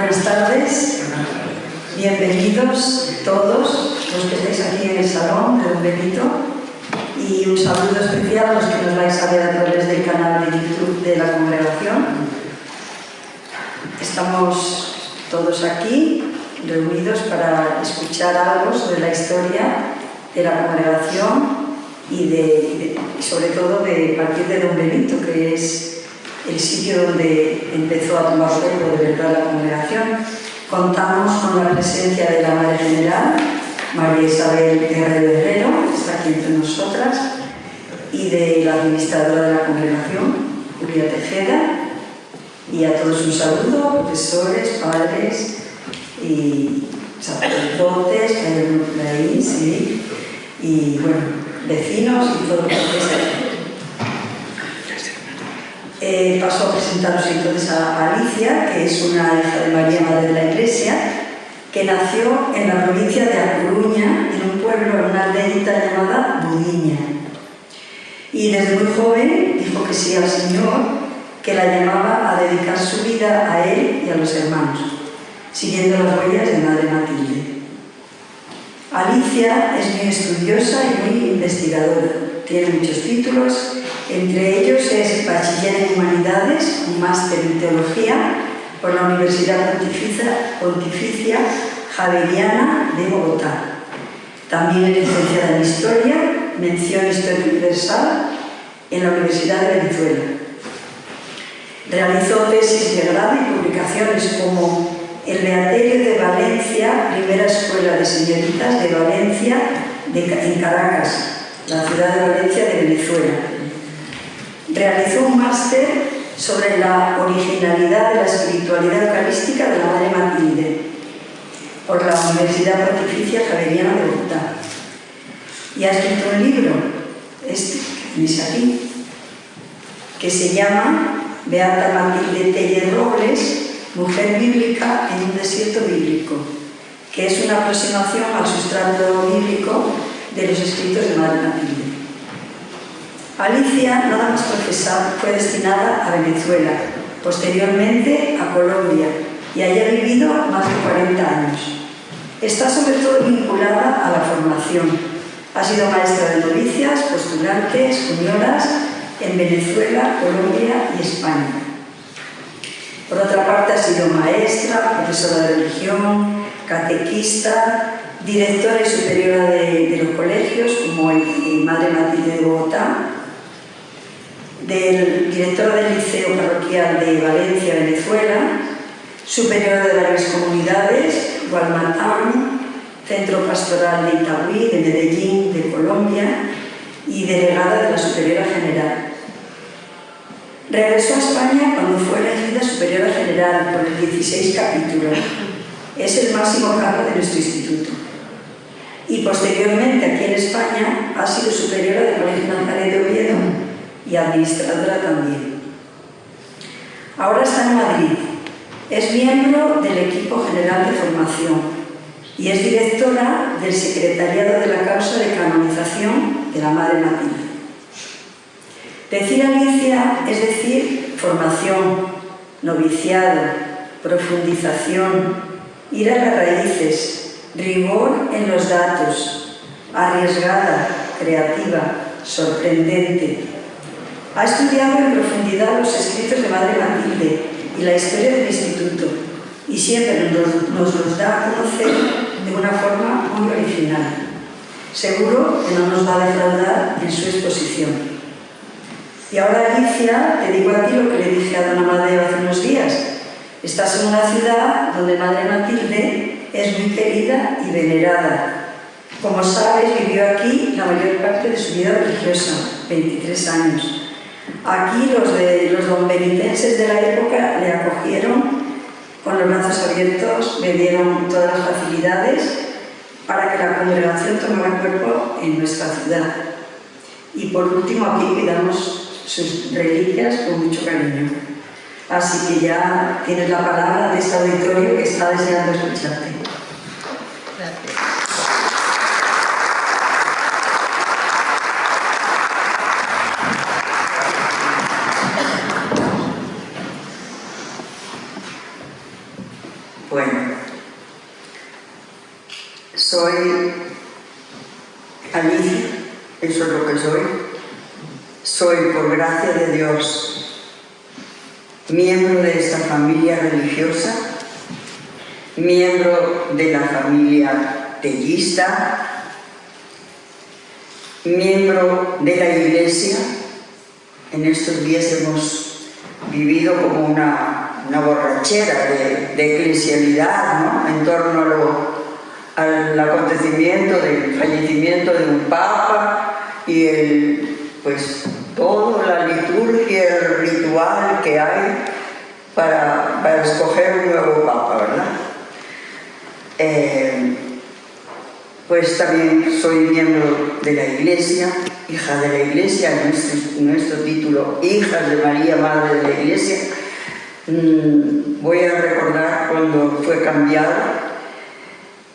Buenas tardes, bienvenidos todos los que estáis aquí en el salón de Don Benito y un saludo especial a los que nos vais a ver a través del canal de YouTube de la congregación. Estamos todos aquí reunidos para escuchar algo sobre la historia de la congregación y sobre todo de partir de Don Benito, que es el sitio donde empezó a tomar cuerpo de verdad la congregación. Contamos con la presencia de la Madre General, María Isabel Herrero, que está aquí entre nosotras, y de la administradora de la congregación, Julia Tejeda, y a todos un saludo, profesores, padres y sacerdotes, que hay uno por ahí, sí, y bueno, vecinos y todo lo que está. Paso a presentaros entonces a Alicia, que es una hija de María, Madre de la Iglesia, que nació en la provincia de A Coruña, en un pueblo, en una aldeita llamada Budiña. Y desde muy joven dijo que sí al Señor, que la llamaba a dedicar su vida a Él y a los hermanos, siguiendo las huellas de Madre Matilde. Alicia es muy estudiosa y muy investigadora. Tiene muchos títulos, entre ellos es bachiller en Humanidades, un máster en Teología por la Universidad Pontificia Javeriana de Bogotá. También es licenciada en Historia, mención Historia Universal en la Universidad de Venezuela. Realizó tesis de grado y publicaciones como El Beaterio de Valencia, primera escuela de señoritas de Valencia, en Caracas, la ciudad de Valencia de Venezuela. Realizó un máster sobre la originalidad de la espiritualidad eucarística de la Madre Matilde por la Universidad Pontificia Javeriana de Bogotá. Y ha escrito un libro, este que tenéis aquí, que se llama Beata Matilde Tellez Robles, Mujer Bíblica en un desierto bíblico, que es una aproximación al sustrato bíblico de los escritos de Madre Matilde. Alicia, nada más profesar, fue destinada a Venezuela, posteriormente a Colombia, y allí ha vivido más de 40 años. Está sobre todo vinculada a la formación. Ha sido maestra de novicias, postulantes, junioras en Venezuela, Colombia y España. Por otra parte, ha sido maestra, profesora de religión, catequista, directora y superiora de los colegios, como el Madre Matilde de Bogotá, directora del Liceo Parroquial de Valencia, Venezuela, superiora de varias comunidades, Gualmatán, Centro Pastoral de Itagüí, de Medellín, de Colombia, y delegada de la Superiora General. Regresó a España cuando fue elegida Superiora General por el 16 capítulo. Es el máximo cargo de nuestro instituto. Y posteriormente, aquí en España, ha sido superiora del Colegio Nazaret de Oviedo y administradora también. Ahora está en Madrid. Es miembro del equipo general de formación y es directora del secretariado de la causa de canonización de la Madre Matilde. Decir Alicia es decir formación, noviciado, profundización, ir a las raíces, rigor en los datos, arriesgada, creativa, sorprendente. Ha estudiado en profundidad los escritos de Madre Matilde y la historia del instituto y siempre nos los da a conocer de una forma muy original. Seguro que no nos va a defraudar en su exposición. Y ahora, Alicia, te digo a ti lo que le dije a Don Amadeo hace unos días. Estás en una ciudad donde Madre Matilde es muy querida y venerada. Como sabes, vivió aquí la mayor parte de su vida religiosa, 23 años. Aquí los donbenitenses de la época le acogieron con los brazos abiertos, le dieron todas las facilidades para que la congregación tomara cuerpo en nuestra ciudad. Y por último, aquí cuidamos sus reliquias con mucho cariño. Así que ya tienes la palabra de este auditorio que está deseando escucharte. Gracias. Bueno, soy Alicia, eso es lo que soy. Soy, por gracia de Dios, miembro de esta familia religiosa, miembro de la familia tellista, miembro de la Iglesia. En estos días hemos vivido como una borrachera de eclesialidad, ¿no?, en torno al acontecimiento del fallecimiento de un papa y pues toda la liturgia, el ritual que hay para escoger un nuevo papa, ¿verdad? Pues también soy miembro de la Iglesia, hija de la Iglesia, nuestro título, hijas de María, Madre de la Iglesia. Voy a recordar cuando fue cambiado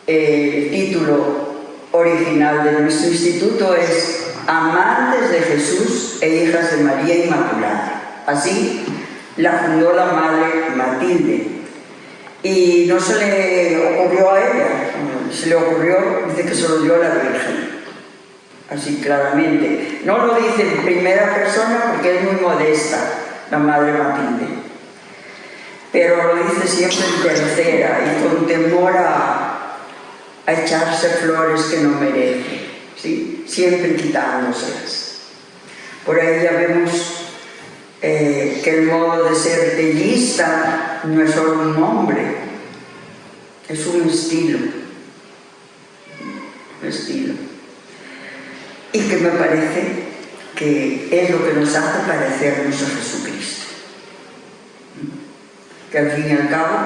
el título original de nuestro instituto es Amantes de Jesús e Hijas de María Inmaculada. Así la fundó la Madre Matilde. Y no se le ocurrió a ella, se le ocurrió, dice que se lo dio a la Virgen. Así claramente. No lo dice en primera persona porque es muy modesta la Madre Matilde, pero lo dice siempre en tercera y con temor a echarse flores que no merece, ¿sí? Siempre quitándoselas. Por ahí ya vemos que el modo de ser tellista no es solo un nombre, es un estilo. Y que me parece que es lo que nos hace parecernos a Jesucristo. Que al fin y al cabo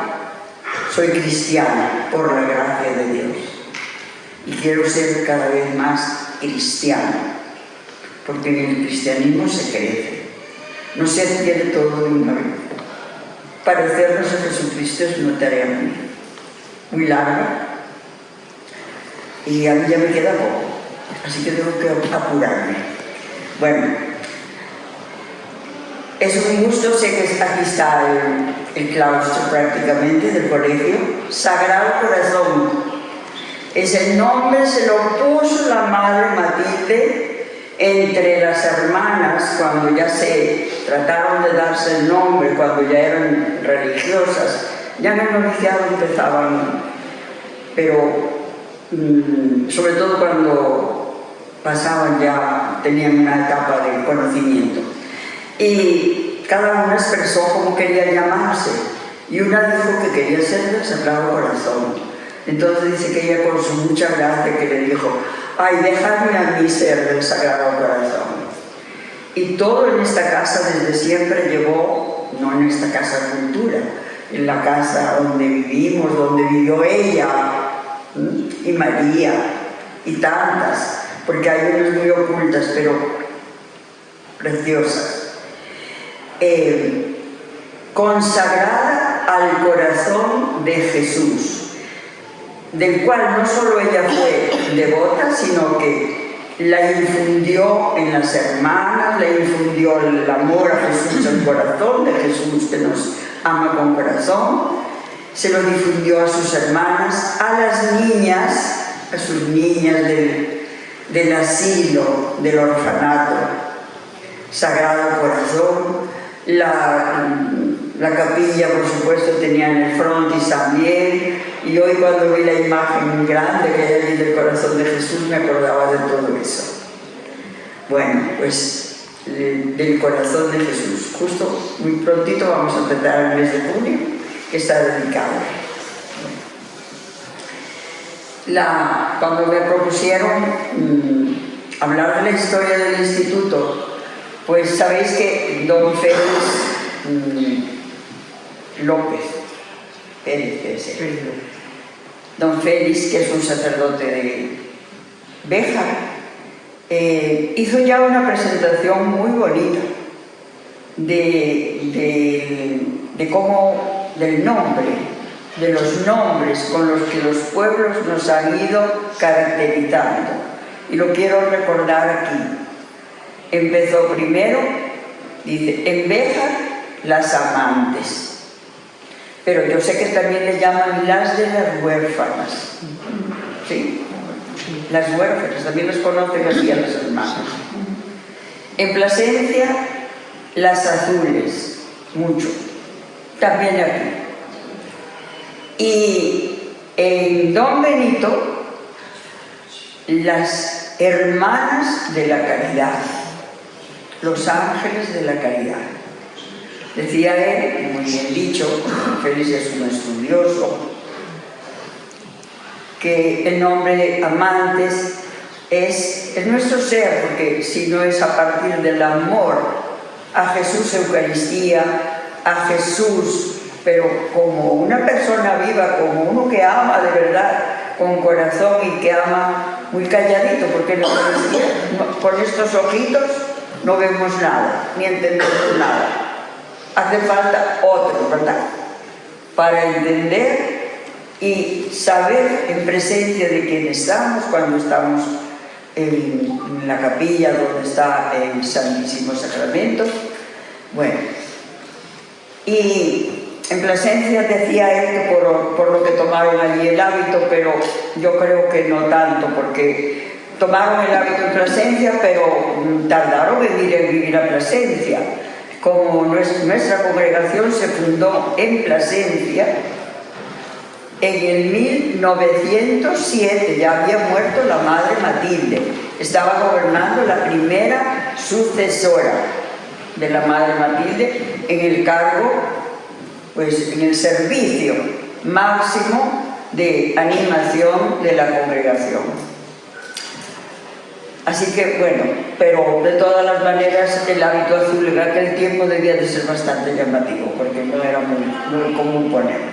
soy cristiana por la gracia de Dios y quiero ser cada vez más cristiana, porque en el cristianismo se crece, no se adquiere todo de una vez. Parecernos a Jesucristo es una tarea muy larga y a mí ya me queda poco, así que tengo que apurarme. Bueno, es un gusto, sé que aquí está el claustro prácticamente del colegio. Sagrado Corazón es el nombre, se lo puso la Madre Matilde entre las hermanas cuando ya se trataron de darse el nombre, cuando ya eran religiosas. Ya en el noviciado empezaban, pero sobre todo cuando pasaban ya, tenían una etapa de conocimiento. Y cada una expresó cómo quería llamarse, y una dijo que quería ser del Sagrado Corazón. Entonces dice que ella con su mucha gracia que le dijo: ay, dejadme a mí ser del Sagrado Corazón. Y todo en esta casa desde siempre llevó, no en esta casa de cultura, en la casa donde vivimos, donde vivió ella y María y tantas, porque hay unas muy ocultas pero preciosas. Consagrada al corazón de Jesús, del cual no solo ella fue devota, sino que la infundió en las hermanas, le infundió el amor a Jesús, el corazón de Jesús que nos ama con corazón, se lo difundió a sus hermanas, a las niñas, a sus niñas del asilo, del orfanato. Sagrado Corazón, la capilla, por supuesto, tenía en el frontis también, y hoy cuando vi la imagen grande que hay allí del corazón de Jesús me acordaba de todo eso. Bueno, pues del corazón de Jesús. Justo muy prontito vamos a empezar el mes de junio, que está dedicado. Cuando me propusieron hablar de la historia del instituto, pues sabéis que don Félix López Pérez, don Félix, que es un sacerdote de Béjar, hizo ya una presentación muy bonita de cómo, del nombre, de los nombres con los que los pueblos nos han ido caracterizando. Y lo quiero recordar aquí. Empezó primero, dice, en Béjar las amantes. pero yo sé que también le llaman las de las huérfanas. ¿Sí? Las huérfanas, también las conocen así a las hermanas. En Plasencia, las azules, mucho. También aquí. Y en Don Benito, las hermanas de la caridad, los ángeles de la caridad. Decía él, muy bien dicho, Félix es un estudioso, que el nombre amantes es nuestro ser, porque si no es a partir del amor a Jesús Eucaristía, a Jesús, pero como una persona viva, como uno que ama de verdad, con corazón y que ama muy calladito, porque en la Eucaristía, con estos ojitos no vemos nada, ni entendemos nada. Hace falta otro, ¿verdad? Para entender y saber en presencia de quién estamos cuando estamos en la capilla donde está el Santísimo Sacramento. Bueno, y en Plasencia decía él que por lo que tomaron allí el hábito, pero yo creo que no tanto, porque tomaron el hábito en Plasencia, pero tardaron en vivir a Plasencia. Como nuestra congregación se fundó en Plasencia, en el 1907 ya había muerto la madre Matilde. Estaba gobernando la primera sucesora de la madre Matilde en el cargo, pues en el servicio máximo de animación de la congregación. Así que bueno, pero de todas las maneras el hábito azul en aquel tiempo debía de ser bastante llamativo, porque no era muy común ponerlo.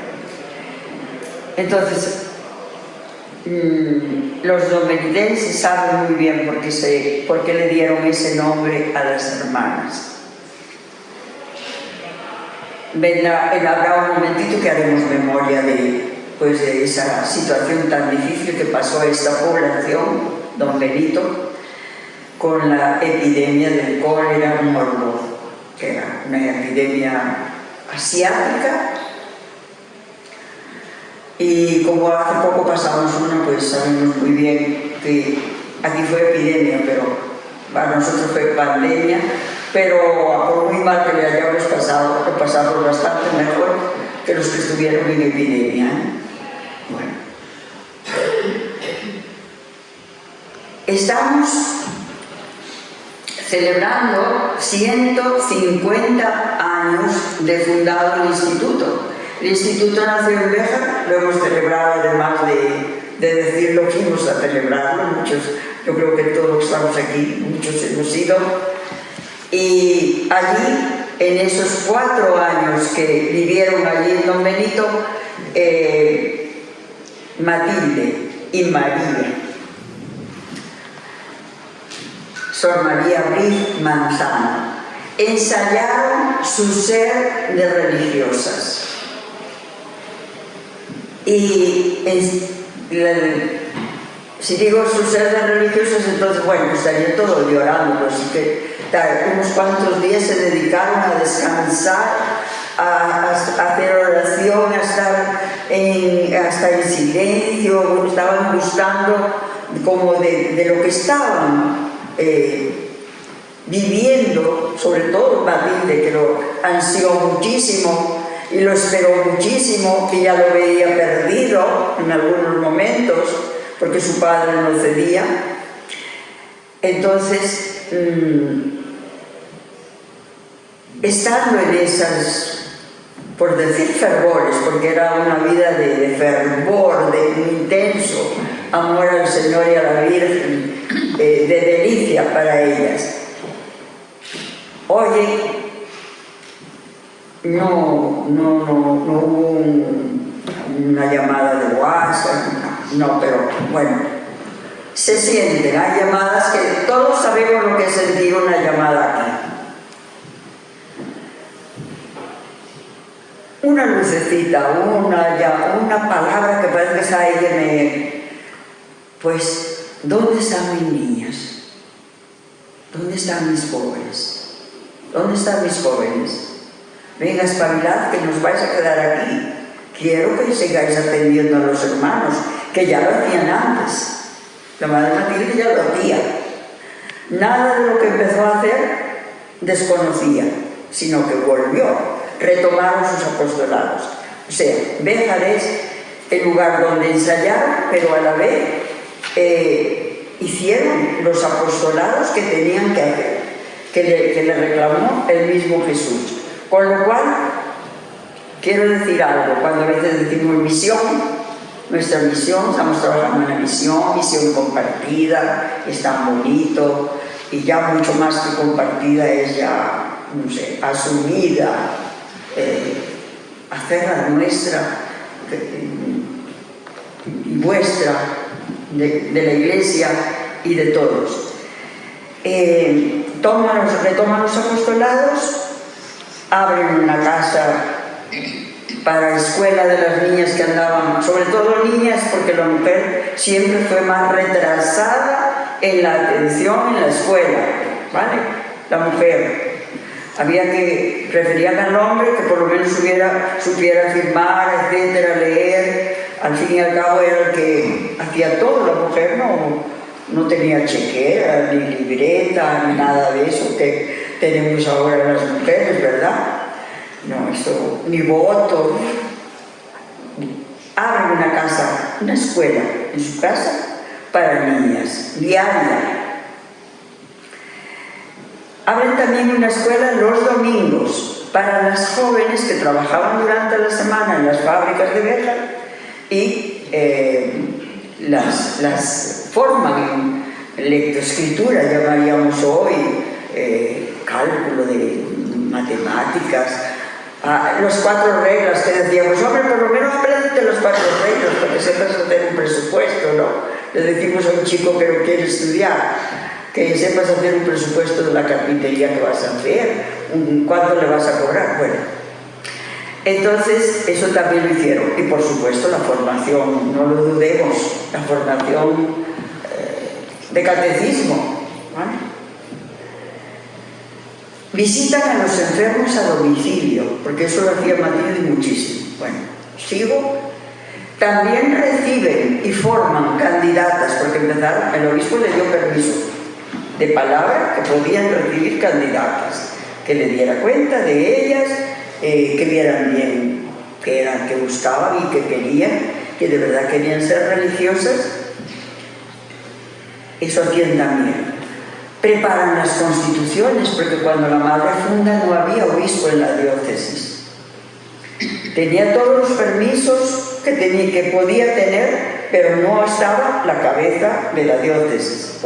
Entonces, los dominidenses saben muy bien por qué le dieron ese nombre a las hermanas. Habrá un momentito que haremos memoria de esa situación tan difícil que pasó a esta población, Don Benito, con la epidemia del cólera morbo, que era una epidemia asiática. Y como hace poco pasamos una, pues sabemos muy bien que aquí fue epidemia, pero para nosotros fue pandemia, pero por muy mal que le hayamos pasado, lo pasamos bastante mejor que los que estuvieron en epidemia. Bueno. Estamos celebrando 150 años de fundado el instituto. El instituto nació en Béjar, lo hemos celebrado, además de decir lo que íbamos a celebrarlo, muchos, yo creo que todos que estamos aquí, muchos hemos ido, y allí, en esos 4 años que vivieron allí en Don Benito, Matilde y María, Sor María Briz Manzano, ensayaron su ser de religiosas. Y si digo su ser de religiosas, entonces, bueno, estaría todo llorando, así que unos cuantos días se dedicaron a descansar, a hacer oración, a estar hasta en silencio, estaban buscando como de lo que estaban viviendo, sobre todo Matilde, que lo ansió muchísimo y lo esperó muchísimo, que ya lo veía perdido en algunos momentos, porque su padre no cedía. Entonces, estando en esas, por decir fervores, porque era una vida de fervor, de un intenso amor al Señor y a la Virgen, de delicia para ellas. Oye, no hubo una llamada de WhatsApp, no, pero bueno, se sienten, hay llamadas que todos sabemos lo que es sentir una llamada aquí. Una lucecita, una palabra que parece que es ahí pues, ¿dónde están mis niñas? ¿Dónde están mis jóvenes? ¿Dónde están mis jóvenes? Venga, espabilad, que nos vais a quedar aquí. quiero que sigáis atendiendo a los hermanos, que ya lo hacían antes. La madre Matilde ya lo hacía. Nada de lo que empezó a hacer desconocía, sino que volvió, retomaron sus apostolados. O sea, Béjar es el lugar donde ensayaron, pero a la vez hicieron los apostolados que tenían que hacer, que le reclamó el mismo Jesús. Con lo cual, quiero decir algo, cuando a veces decimos misión, nuestra misión, estamos trabajando en la misión compartida, es tan bonito, y ya mucho más que compartida es ya, no sé, asumida, hacerla nuestra y vuestra, de la Iglesia y de todos. Retoman los apostolados, abren una casa para escuela de las niñas que andaban, sobre todo niñas, porque la mujer siempre fue más retrasada en la atención en la escuela, ¿vale? La mujer. Preferían al hombre que por lo menos supiera firmar, etcétera, leer. Al fin y al cabo era el que hacía todo. La mujer no tenía chequera, ni libreta, ni nada de eso que tenemos ahora las mujeres, ¿verdad? No, eso, ni voto. Abren una escuela en su casa para niñas, diaria. Abren también una escuela los domingos para las jóvenes que trabajaban durante la semana en las fábricas de Béjar y las forman en lectoescritura, llamaríamos hoy, cálculo de matemáticas, las 4 reglas que decíamos, hombre, por lo menos aprende las 4 reglas para que sepas hacer un presupuesto, ¿no? Le decimos a un chico que no quiere estudiar, que sepas hacer un presupuesto de la carpintería que vas a hacer, cuánto le vas a cobrar. Bueno, entonces eso también lo hicieron. Y por supuesto la formación, no lo dudemos, la formación de catecismo, ¿vale? Visitan a los enfermos a domicilio, porque eso lo hacía Matilde muchísimo. Bueno, sigo. También reciben y forman candidatas, porque empezaron, el obispo le dio permiso de palabra que podían recibir candidatas, que le diera cuenta de ellas, que vieran bien que buscaban y que querían, que de verdad querían ser religiosas. Eso hacían también. Preparan las constituciones, porque cuando la madre funda no había obispo en la diócesis. Tenía todos los permisos que podía tener, pero no estaba la cabeza de la diócesis.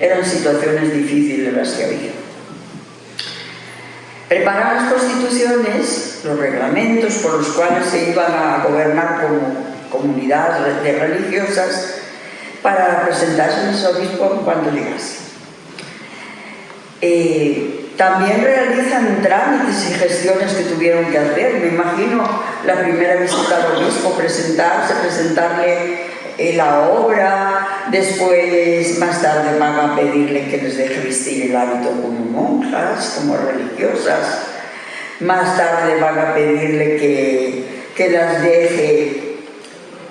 Eran situaciones difíciles las que había. Preparan las constituciones, los reglamentos por los cuales se iban a gobernar como comunidad de religiosas, para presentarse al obispo cuando llegase. También realizan trámites y gestiones que tuvieron que hacer. Me imagino la primera visita al obispo, presentarle la obra, después más tarde van a pedirle que les deje vestir el hábito como monjas, como religiosas, más tarde van a pedirle que las deje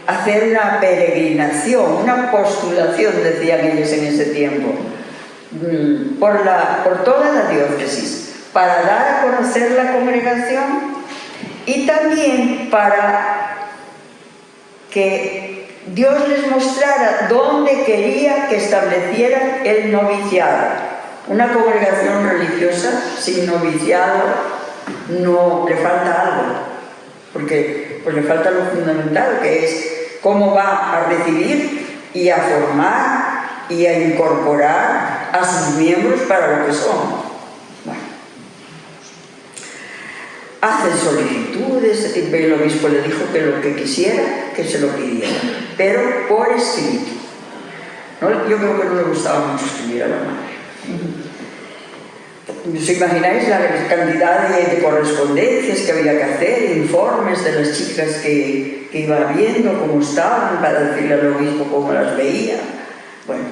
hacer una peregrinación, una postulación, decían ellos en ese tiempo, por toda la diócesis, para dar a conocer la congregación y también para que Dios les mostrara dónde quería que establecieran el noviciado. Una congregación religiosa sin noviciado no le falta algo, porque pues le falta lo fundamental, que es cómo va a recibir y a formar y a incorporar a sus miembros para lo que son. Bueno. Hacen solicitudes, el obispo le dijo que lo que quisiera, que se lo pidiera, pero por escrito. ¿No? Yo creo que no le gustaba mucho escribir a la madre. ¿Os imagináis la cantidad de correspondencias que había que hacer, informes de las chicas que iban viendo cómo estaban, para decirle al obispo cómo las veía? Bueno,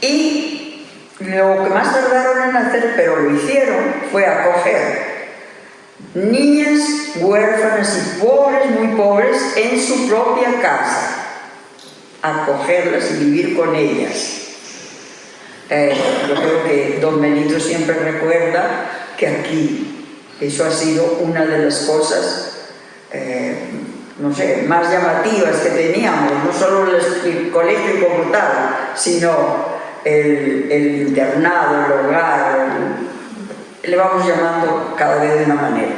y lo que más tardaron en hacer, pero lo hicieron, fue acoger niñas huérfanas y pobres, muy pobres, en su propia casa, acogerlas y vivir con ellas. Yo creo que don Benito siempre recuerda que aquí eso ha sido una de las cosas, no sé, más llamativas que teníamos, no solo el colegio como tal, sino el internado, el hogar, le vamos llamando cada vez de una manera.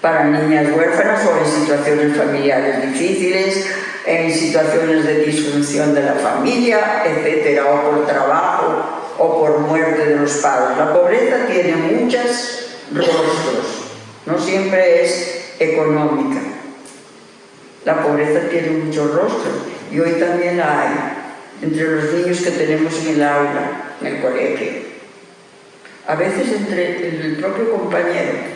Para niñas huérfanas o en situaciones familiares difíciles, en situaciones de disfunción de la familia, etcétera, o por trabajo o por muerte de los padres. La pobreza tiene muchos rostros, no siempre es económica. La pobreza tiene muchos rostros y hoy también la hay entre los niños que tenemos en el aula, en el colegio, a veces entre el propio compañero.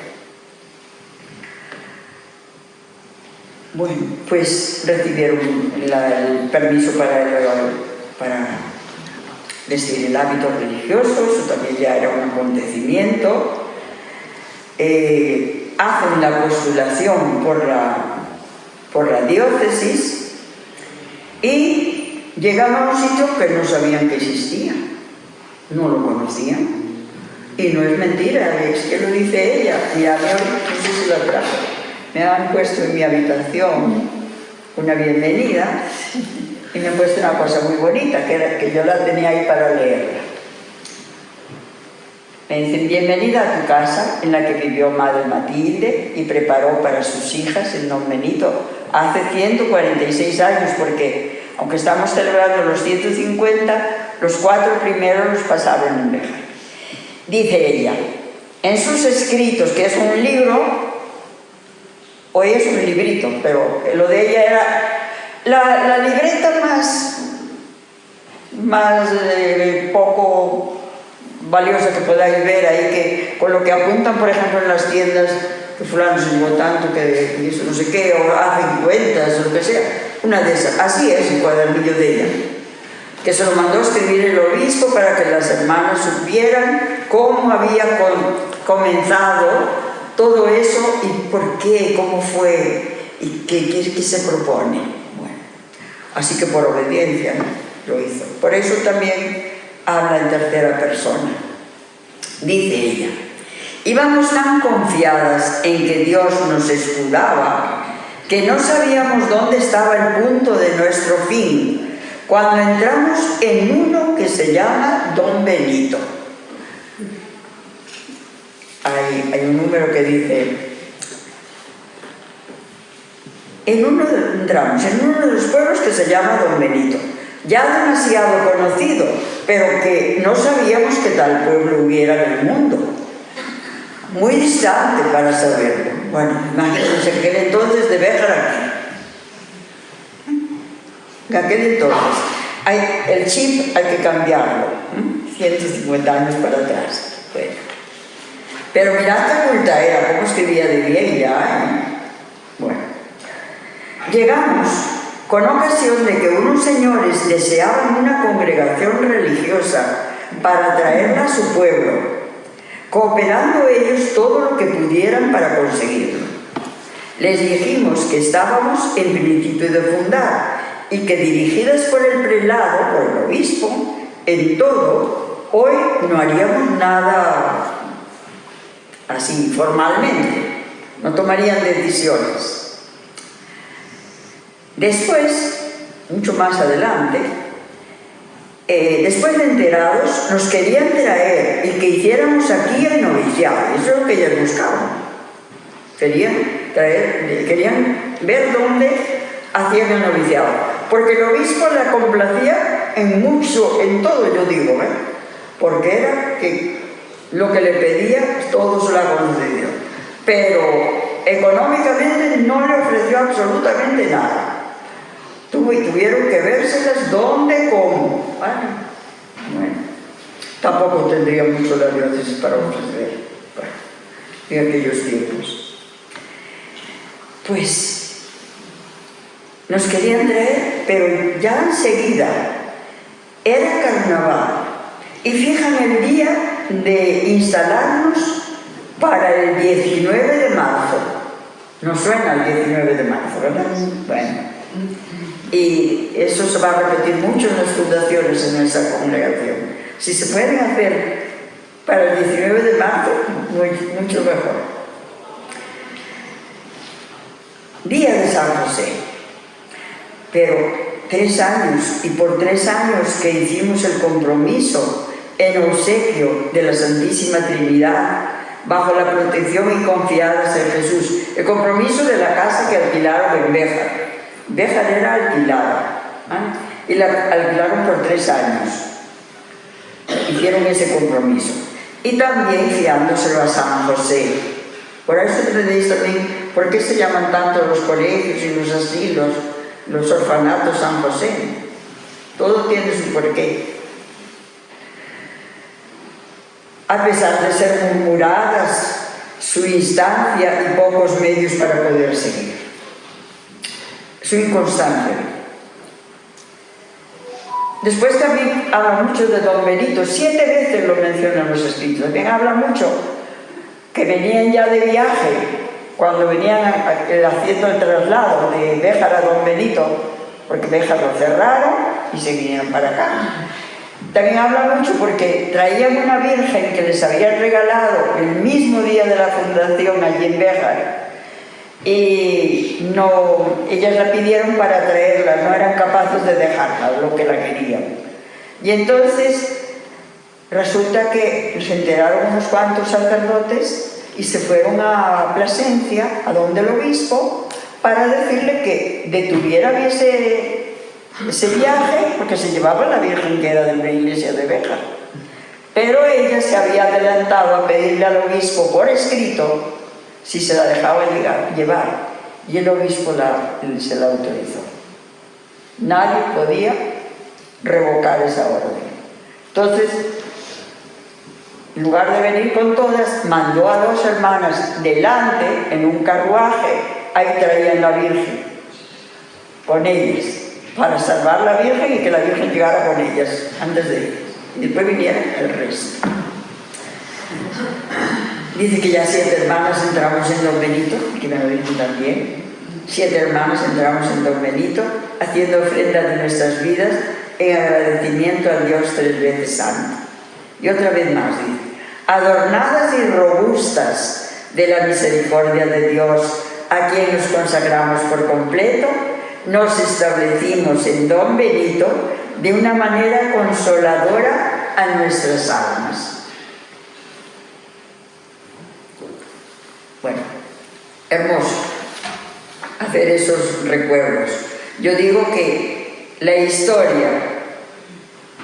Bueno, pues recibieron el permiso para vestir el hábito religioso, eso también ya era un acontecimiento. Hacen la postulación por la diócesis y llegaron a un sitio que no sabían que existía, no lo conocían. Y no es mentira, es que lo dice ella. Mira, no sé si lo trajo. Me han puesto en mi habitación una bienvenida y me han puesto una cosa muy bonita, que yo la tenía ahí para leerla. Me dicen: bienvenida a tu casa en la que vivió Madre Matilde y preparó para sus hijas el don Benito hace 146 años, porque aunque estamos celebrando los 150, los 4 primeros los pasaron en Béjar. Dice ella, en sus escritos, que es un libro, hoy es un librito, pero lo de ella era la libreta más poco valiosa que podáis ver ahí, que con lo que apuntan, por ejemplo, en las tiendas, que fulano se llevó tanto, que eso no sé qué, o hacen cuentas, o lo que sea. Una de esas. Así es el cuadernillo de ella, que se lo mandó escribir el obispo para que las hermanas supieran cómo había comenzado todo eso y por qué, cómo fue y qué se propone. Bueno, así que por obediencia, ¿no?, lo hizo. Por eso también habla en tercera persona. Dice ella, íbamos tan confiadas en que Dios nos escudaba que no sabíamos dónde estaba el punto de nuestro fin cuando entramos en uno que se llama Don Benito. Hay un número que dice, entramos en uno de los pueblos que se llama Don Benito, ya demasiado conocido, pero que no sabíamos que tal pueblo hubiera en el mundo, muy distante para saberlo. Bueno, imagínense que aquel entonces de Béjar aquí, en aquel entonces, el chip hay que cambiarlo, 150 años para atrás. Bueno. Pero mirad qué culta era, cómo escribía de bien ya, ¿eh? Bueno, llegamos con ocasión de que unos señores deseaban una congregación religiosa para traerla a su pueblo, cooperando ellos todo lo que pudieran para conseguirlo. Les dijimos que estábamos en principio de fundar y que dirigidas por el prelado, por el obispo, en todo, hoy no haríamos nada así formalmente, no tomarían decisiones. Después, mucho más adelante, después de enterados, nos querían traer y que hiciéramos aquí el noviciado. Eso es lo que ellos buscaban. Querían ver dónde hacían el noviciado, porque el obispo la complacía en mucho, en todo, yo digo, porque era que lo que le pedía, todo se lo ha concedido. Pero económicamente no le ofreció absolutamente nada. Tuvieron que vérselas dónde, cómo. Bueno, tampoco tendría mucho la diócesis para ofrecer, en aquellos tiempos. Pues nos querían traer, pero ya enseguida era carnaval. Y fijan el día de instalarnos para el 19 de marzo. ¿Nos suena el 19 de marzo, verdad? Bueno. Y eso se va a repetir mucho en las fundaciones en esa congregación. Si se pueden hacer para el 19 de marzo, mucho mejor. Día de San José. Pero 3 años, y por 3 años que hicimos el compromiso en obsequio de la Santísima Trinidad, bajo la protección y confianza en Jesús. El compromiso de la casa que alquilaron en Béjar. Béjar era alquilada, ¿eh? Y la alquilaron por 3 años. Hicieron ese compromiso. Y también fiándoselo a San José. Por eso entendéis también por qué se llaman tanto los colegios y los asilos, los orfanatos San José. Todo tiene su porqué. A pesar de ser murmuradas su instancia y pocos medios para poder seguir. Su inconstancia. Después también habla mucho de Don Benito, 7 veces lo mencionan los escritos. También habla mucho que venían ya de viaje, cuando venían haciendo el traslado de Béjar a Don Benito, porque Béjar lo cerraron y se vinieron para acá. También habla mucho porque traían una virgen que les habían regalado el mismo día de la fundación allí en Béjar, y ellas la pidieron para traerla, no eran capaces de dejarla, lo que la querían. Y entonces resulta que se enteraron unos cuantos sacerdotes y se fueron a Plasencia, a donde el obispo, para decirle que detuviera ese viaje, porque se llevaba la virgen que era de una iglesia de Béjar. Pero ella se había adelantado a pedirle al obispo por escrito si se la dejaba llevar, y el obispo se la autorizó. Nadie podía revocar esa orden. Entonces, en lugar de venir con todas, mandó a 2 hermanas delante en un carruaje, ahí traían la Virgen con ellas, para salvar la Virgen y que la Virgen llegara con ellas antes de ellas. Y después vinieron el resto. Dice que ya 7 hermanas entramos en Don Benito, que me lo dicen también. 7 hermanas entramos en Don Benito, haciendo ofrenda de nuestras vidas en agradecimiento a Dios 3 veces santo. Y otra vez más dice: adornadas y robustas de la misericordia de Dios, a quien nos consagramos por completo, nos establecimos en Don Benito de una manera consoladora a nuestras almas. Bueno, hermoso hacer esos recuerdos. Yo digo que la historia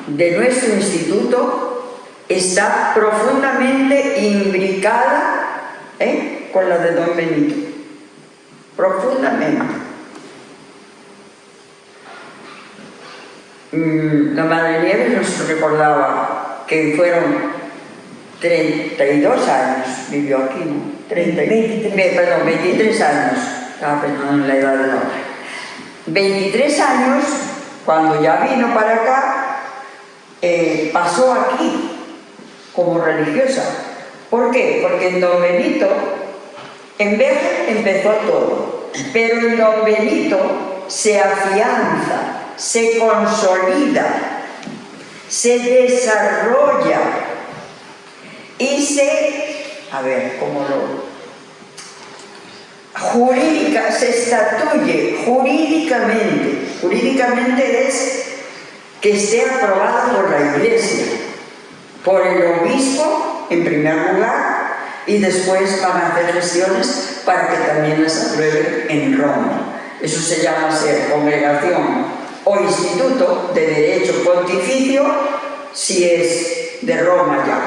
de nuestro instituto está profundamente imbricada con la de Don Benito. Profundamente. La Madre Nieves nos recordaba que fueron 32 años, vivió aquí, ¿no? 23 años, estaba pensando en la edad de la otra. 23 años, cuando ya vino para acá, pasó aquí como religiosa. ¿Por qué? Porque en Don Benito, en Béjar empezó todo, pero en Don Benito se afianza, se consolida, se desarrolla y se se estatuye jurídicamente. Jurídicamente es que esté aprobada por la Iglesia, por el obispo en primer lugar, y después van a hacer gestiones para que también las aprueben en Roma. Eso se llama ser congregación o instituto de derecho pontificio si es de Roma ya,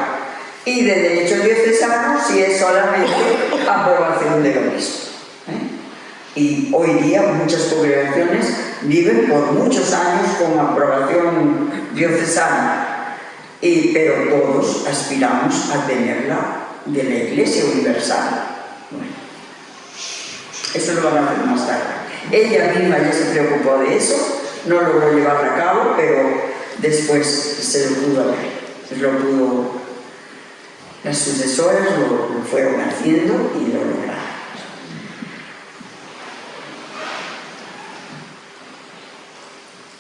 y de derecho diocesano si es solamente aprobación del obispo. Y hoy día muchas congregaciones viven por muchos años con aprobación diocesana, pero todos aspiramos a tenerla de la Iglesia Universal. Bueno, eso lo van a hacer más tarde. Ella misma ya se preocupó de eso, no logró llevarlo a cabo, pero después se lo pudo Las sucesoras lo fueron haciendo y lo lograron.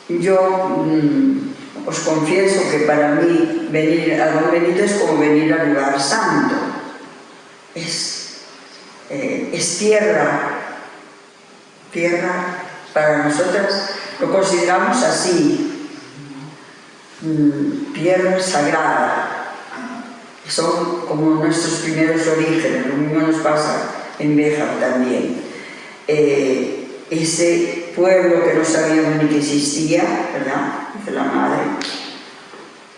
Yo os confieso que para mí venir a Don Benito es como venir al lugar santo. Es tierra para nosotras, lo consideramos así, tierra sagrada. Son como nuestros primeros orígenes, lo mismo nos pasa en Béjar también. Ese pueblo que no sabíamos ni que existía, ¿verdad?, dice la madre,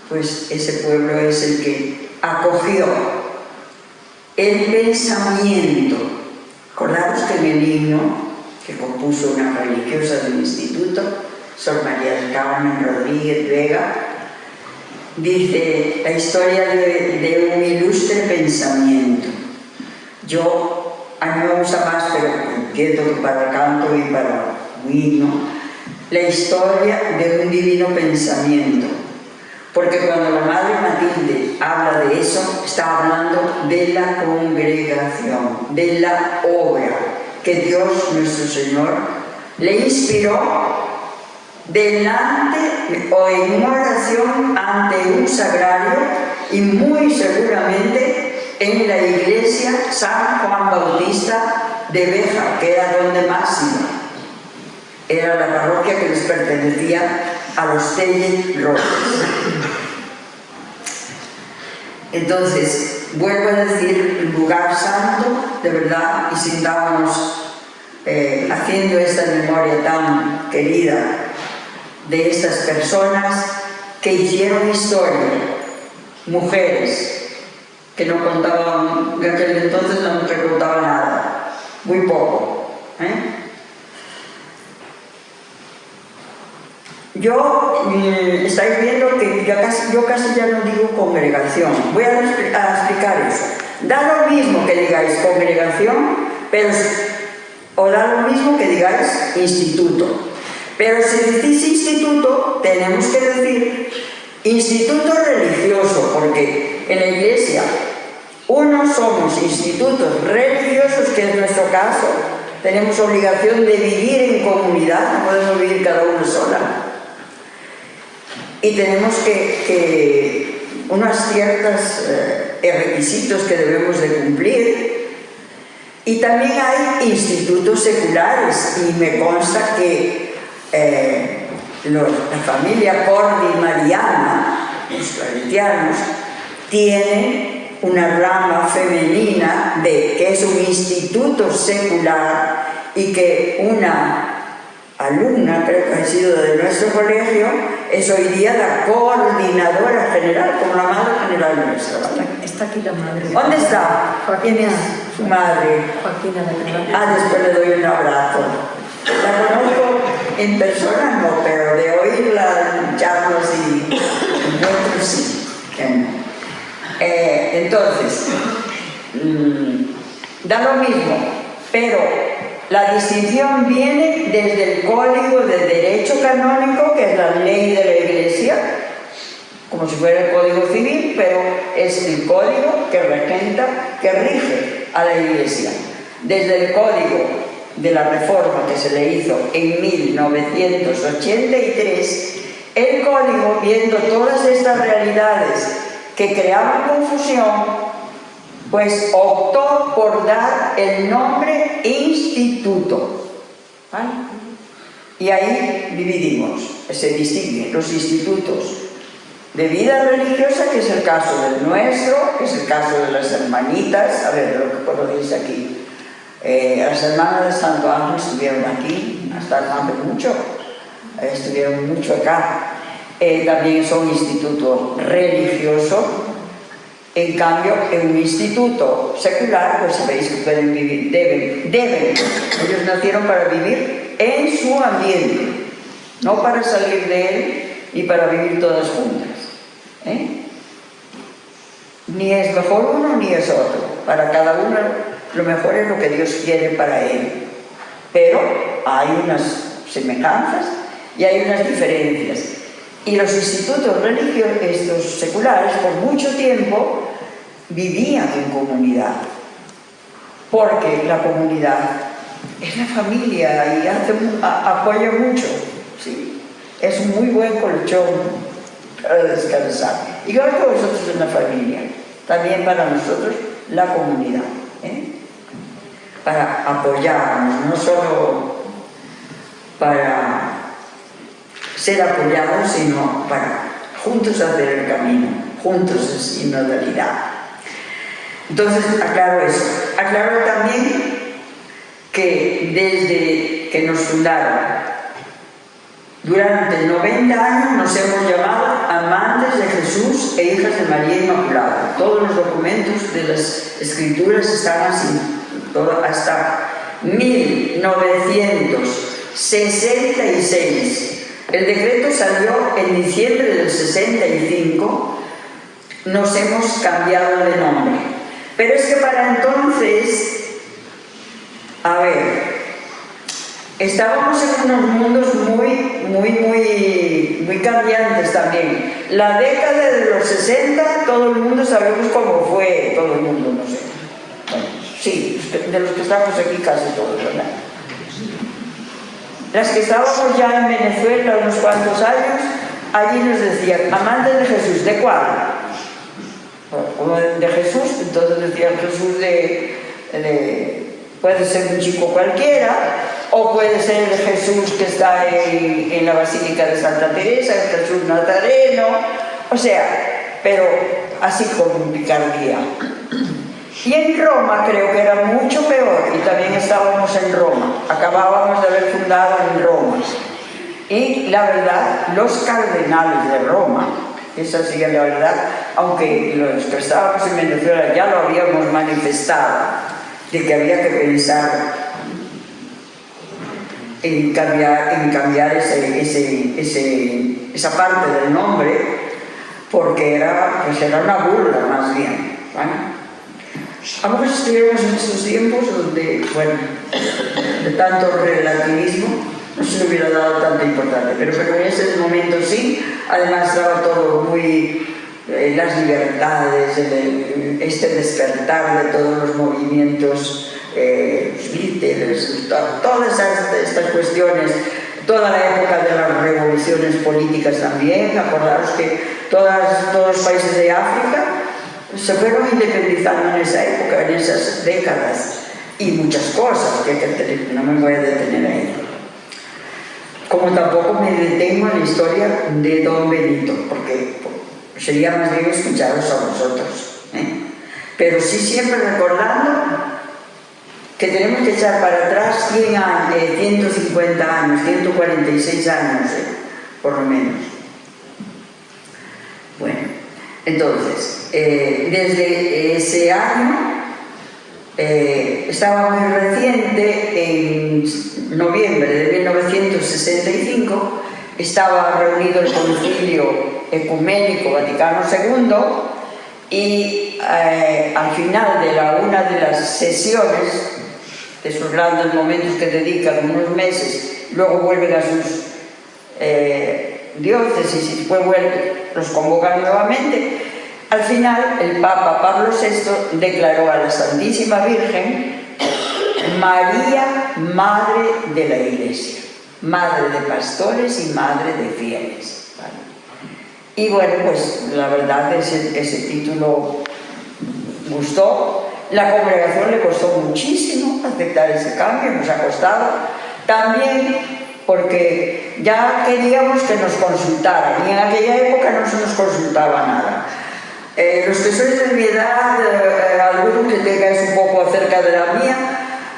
pues ese pueblo es el que acogió el pensamiento. Acordaros que en el himno que compuso una religiosa del instituto, Sor María del Carmen Rodríguez Vega, dice la historia de un ilustre pensamiento. A mí me gusta más, pero entiendo que para el canto y para un himno, la historia de un divino pensamiento. Porque cuando la Madre Matilde habla de eso, está hablando de la congregación, de la obra que Dios nuestro Señor le inspiró delante o en una oración ante un sagrario y muy seguramente en la iglesia San Juan Bautista de Béjar, que era donde más iba. Era la parroquia que les pertenecía a los Tellez Robles. Entonces, vuelvo a decir, lugar santo, de verdad, y sintámonos haciendo esta memoria tan querida de estas personas que hicieron historia, mujeres que no contaban, en aquel entonces la mujer contaba nada, muy poco. Estáis viendo que yo casi ya no digo congregación. Voy a explicar eso. Da lo mismo que digáis congregación, o da lo mismo que digáis instituto. Pero si decís instituto, tenemos que decir instituto religioso, porque en la iglesia unos somos institutos religiosos, que es nuestro caso, tenemos obligación de vivir en comunidad, no podemos vivir cada uno sola. Y tenemos unos ciertos requisitos que debemos de cumplir. Y también hay institutos seculares, y me consta que la familia Cordi Mariana, los claretianos, tienen una rama femenina que es un instituto secular, y que una alumna, creo que ha sido de nuestro colegio, es hoy día la coordinadora general, como la madre general nuestra, ¿vale? Está aquí la madre. ¿Dónde está? ¿Quién es su madre? Joaquina de Carvalho. Después le doy un abrazo. La conozco en persona, no, pero de oírla en charlas y encuentros sí. Entonces, da lo mismo, pero la distinción viene desde el Código de Derecho Canónico, que es la ley de la Iglesia, como si fuera el Código Civil, pero es el código que regenta, que rige a la Iglesia. Desde el Código de la Reforma que se le hizo en 1983, el Código, viendo todas estas realidades que creaban confusión, pues optó por dar el nombre instituto, ¿vale? Y ahí dividimos, se distinguen los institutos de vida religiosa, que es el caso del nuestro, que es el caso de las hermanitas, a ver lo que conocéis aquí. Las hermanas de Santo Ángel estuvieron aquí hasta no hace mucho, estuvieron mucho acá. También son instituto religioso. En cambio, en un instituto secular, pues sabéis que pueden vivir, deben. Ellos nacieron para vivir en su ambiente, no para salir de él ni para vivir todas juntas. Ni es mejor uno ni es otro. Para cada uno lo mejor es lo que Dios quiere para él. Pero hay unas semejanzas y hay unas diferencias. Y los institutos religiosos, estos seculares, por mucho tiempo vivían en comunidad, porque la comunidad es la familia y apoya mucho, ¿sí? Es un muy buen colchón para descansar. Igual que vosotros en la familia, también para nosotros la comunidad, para apoyarnos, no solo para ser apoyados, sino para juntos hacer el camino, juntos en sinodalidad. Entonces, aclaro eso. Aclaro también que desde que nos fundaron, durante 90 años nos hemos llamado amantes de Jesús e hijas de María Inmaculada. Todos los documentos de las escrituras están así, hasta 1966. El decreto salió en diciembre del 65, nos hemos cambiado de nombre. Pero es que para entonces, a ver, estábamos en unos mundos muy cambiantes también. La década de los 60, todo el mundo sabemos cómo fue, todo el mundo, no sé. Bueno, sí, de los que estamos aquí casi todos, ¿verdad? Las que estábamos ya en Venezuela unos cuantos años, allí nos decían, amantes de Jesús, ¿de cuál? Como de Jesús, entonces decían Jesús puede ser un chico cualquiera, o puede ser el Jesús que está en la Basílica de Santa Teresa, el Jesús Nazareno, o sea, pero así con picardía. Y en Roma creo que era mucho peor, y también estábamos en Roma, acabábamos de haber fundado en Roma. Y la verdad, los cardenales de Roma, esa sí es la verdad, aunque los que estábamos en Venezuela ya lo habíamos manifestado, de que había que pensar en cambiar esa parte del nombre, porque era una burla más bien, ¿vale? A lo mejor estuviéramos en estos tiempos donde, bueno, de tanto relativismo no se le hubiera dado tanta importancia, pero en ese momento sí. Además estaba todo muy, las libertades, este despertar de todos los movimientos todas estas cuestiones, toda la época de las revoluciones políticas también. Acordaros que todos los países de África se fueron independizando en esa época, en esas décadas, y muchas cosas que no me voy a detener ahí. Como tampoco me detengo en la historia de Don Benito, porque sería más bien escucharos a vosotros, pero sí siempre recordando que tenemos que echar para atrás 150 años, 146 años, por lo menos. Bueno, entonces, desde ese año, estaba muy reciente, en noviembre de 1965, estaba reunido el Concilio Ecuménico Vaticano II y al final de una de las sesiones, de esos grandes momentos que dedican unos meses, luego vuelven a sus diócesis y después los convocan nuevamente. Al final, el Papa Pablo VI declaró a la Santísima Virgen María, Madre de la Iglesia, Madre de pastores y Madre de fieles, ¿vale? Y bueno, pues la verdad ese título gustó. La congregación le costó muchísimo aceptar ese cambio, nos ha costado. También porque ya queríamos que nos consultaran, y en aquella época no se nos consultaba nada. Los que sois de mi edad, alguno que tengáis un poco acerca de la mía,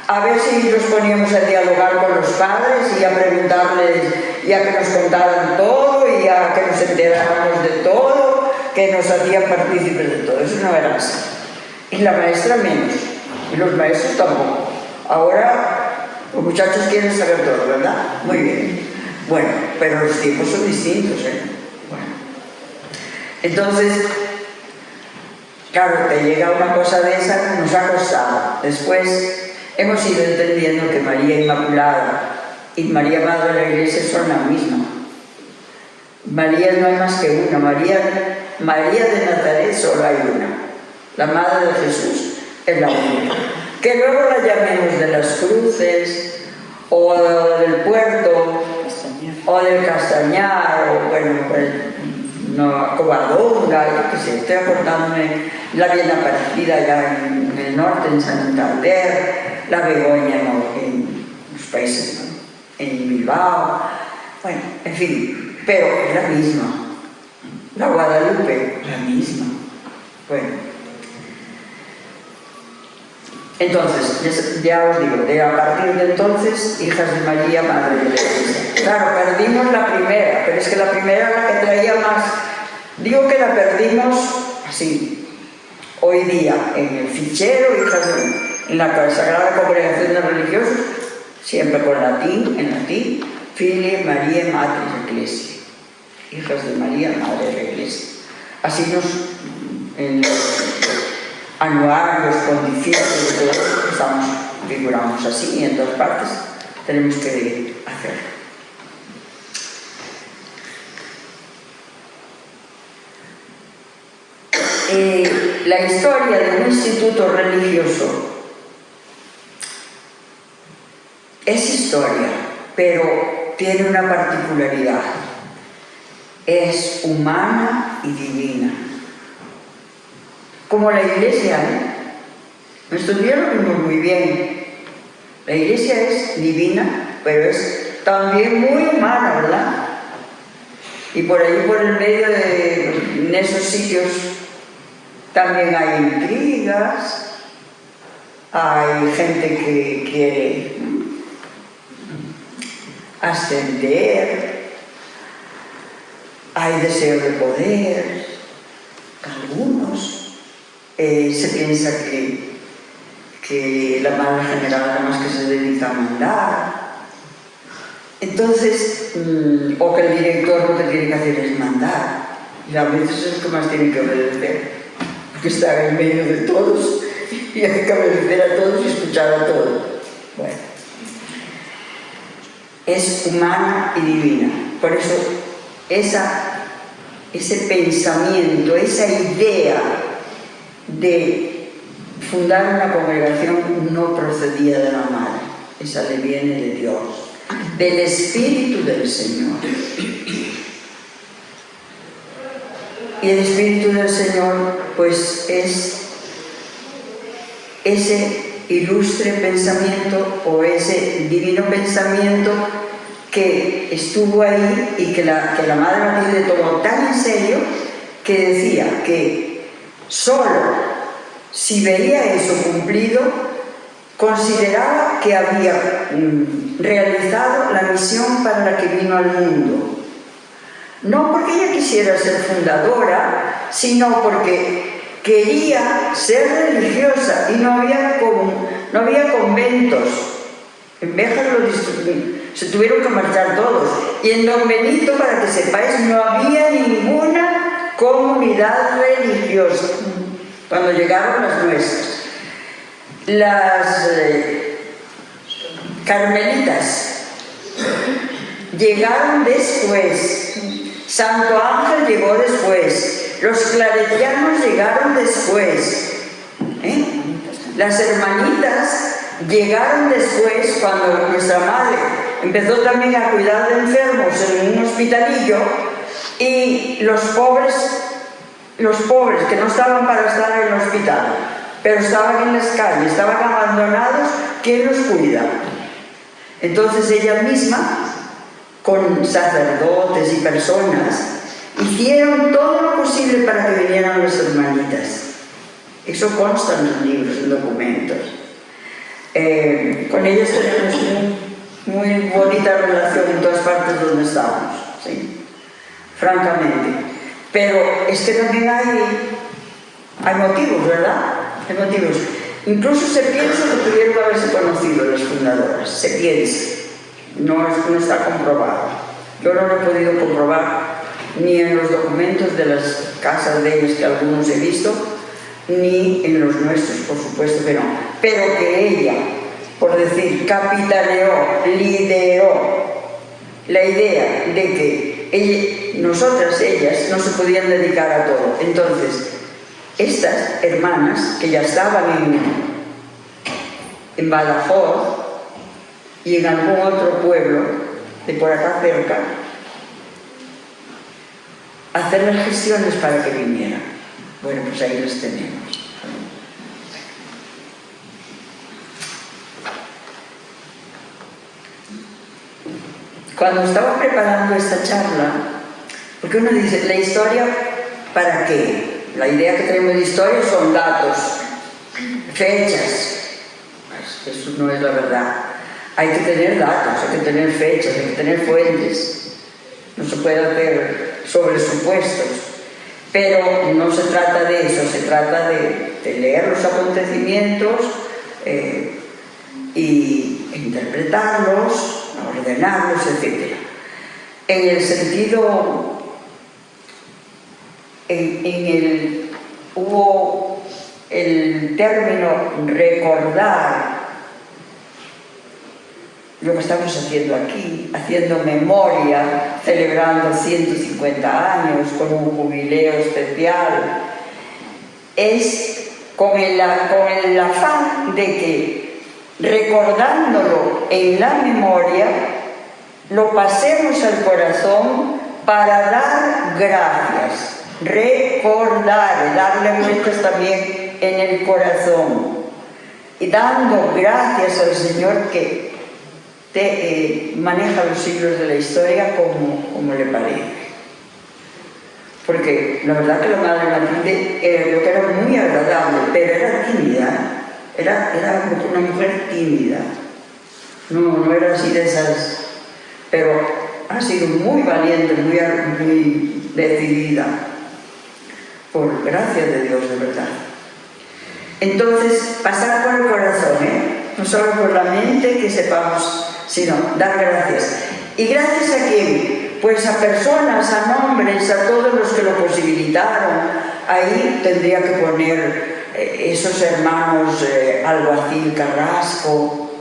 a ver si nos poníamos a dialogar con los padres y a preguntarles, y a que nos contaran todo, y a que nos enteráramos de todo, que nos hacían partícipes de todo. Eso no era así. Y la maestra menos, y los maestros tampoco. Ahora los muchachos quieren saber todo, ¿verdad? Muy bien. Bueno, pero los tiempos son distintos, Bueno. Entonces, claro, que llega una cosa de esa, nos ha costado. Después hemos ido entendiendo que María Inmaculada y María Madre de la Iglesia son la misma. María no hay más que una. María de Nazaret solo hay una. La madre de Jesús es la única. Que luego la llamemos de las Cruces, o del Puerto, o del Castañar, o bueno, pues, no, Covadonga, yo qué sé, estoy acordándome la Bien Aparecida ya en el norte, en Santander, la Begoña en los países, ¿no? En Bilbao, bueno, en fin, pero es la misma. La Guadalupe, la misma. Bueno, entonces, ya os digo, a partir de entonces, hijas de María, Madre de la Iglesia. Claro, perdimos la primera, pero es que la primera era la que traía más. Digo que la perdimos así, hoy día, en el fichero, en la Sagrada Congregación de Religiosos, siempre con latín, en latín, Filii Mariae Mater Ecclesiae. Hijas de María, Madre de la Iglesia. Así en los anuarios, pontificios, todo eso, figuramos así, y en dos partes tenemos que hacerlo. La historia de un instituto religioso es historia, pero tiene una particularidad. Es humana y divina. Como la Iglesia, nuestros días lo vimos muy bien. La Iglesia es divina, pero es también muy humana, ¿verdad? Y por ahí, por el medio en esos sitios, también hay intrigas, hay gente que quiere ascender, hay deseo de poder, algunos. Se piensa que la madre general nada más que se dedica a mandar. Entonces, o que el director lo que tiene que hacer es mandar. Y a veces es el que más tiene que obedecer, porque está en medio de todos y hay que obedecer a todos y escuchar a todos. Bueno, es humana y divina. Por eso, ese pensamiento, esa idea de fundar una congregación no procedía de la madre, esa le viene de Dios, del Espíritu del Señor. Y el Espíritu del Señor, pues, es ese ilustre pensamiento o ese divino pensamiento que estuvo ahí y que la Madre Matilde tomó tan en serio que decía que solo si veía eso cumplido, consideraba que había realizado la misión para la que vino al mundo. No porque ella quisiera ser fundadora, sino porque quería ser religiosa y no había conventos. En Béjar se tuvieron que marchar todos. Y en Don Benito, para que sepáis, no había ninguna comunidad religiosa cuando llegaron las nuestras. Las carmelitas llegaron después. Santo Ángel llegó después. Los claretianos llegaron después. Las hermanitas llegaron después, cuando nuestra madre empezó también a cuidar de enfermos en un hospitalillo, y los pobres que no estaban para estar en el hospital, pero estaban en las calles, estaban abandonados, ¿quién los cuida? Entonces ella misma, con sacerdotes y personas, hicieron todo lo posible para que vinieran las hermanitas. Eso consta en los libros, en documentos. Con ellas tenemos muy bonita relación en todas partes donde estamos, ¿sí? Francamente. Pero es que también hay motivos, ¿verdad? Hay motivos. Incluso se piensa que pudieron haberse conocido las fundadoras, se piensa. No está comprobado. Yo no lo he podido comprobar ni en los documentos de las casas de ellos, que algunos he visto, ni en los nuestros, por supuesto que no. Pero que ella, por decir, capitaneó, lideró la idea de que ellas no se podían dedicar a todo. Entonces, estas hermanas, que ya estaban en Badajoz y en algún otro pueblo de por acá cerca, hacer las gestiones para que vinieran. Bueno, pues ahí las tenemos. Cuando estaba preparando esta charla, porque uno dice, ¿la historia para qué? La idea que tenemos de historia son datos, fechas. Pues eso no es la verdad. Hay que tener datos, hay que tener fechas, hay que tener fuentes. No se puede hacer sobre supuestos. Pero no se trata de eso, se trata de leer los acontecimientos y interpretarlos, ordenarlos, etc. En el sentido, hubo el término recordar lo que estamos haciendo aquí, haciendo memoria, celebrando 150 años con un jubileo especial, es con el afán de que, recordándolo en la memoria, lo pasemos al corazón para dar gracias, recordar, darle vueltas también en el corazón, y dando gracias al Señor que maneja los siglos de la historia como le parece. Porque la verdad que la Madre Matilde creo que era muy agradable, pero era tímida, era una mujer tímida, no era así de esas, pero ha sido muy valiente, muy decidida, por gracia de Dios, de verdad. Entonces, pasar por el corazón, no solo por la mente, que sepamos, sino dar gracias. ¿Y gracias a quién? Pues a personas, a nombres, a todos los que lo posibilitaron. Ahí tendría que poner esos hermanos Alguacil Carrasco,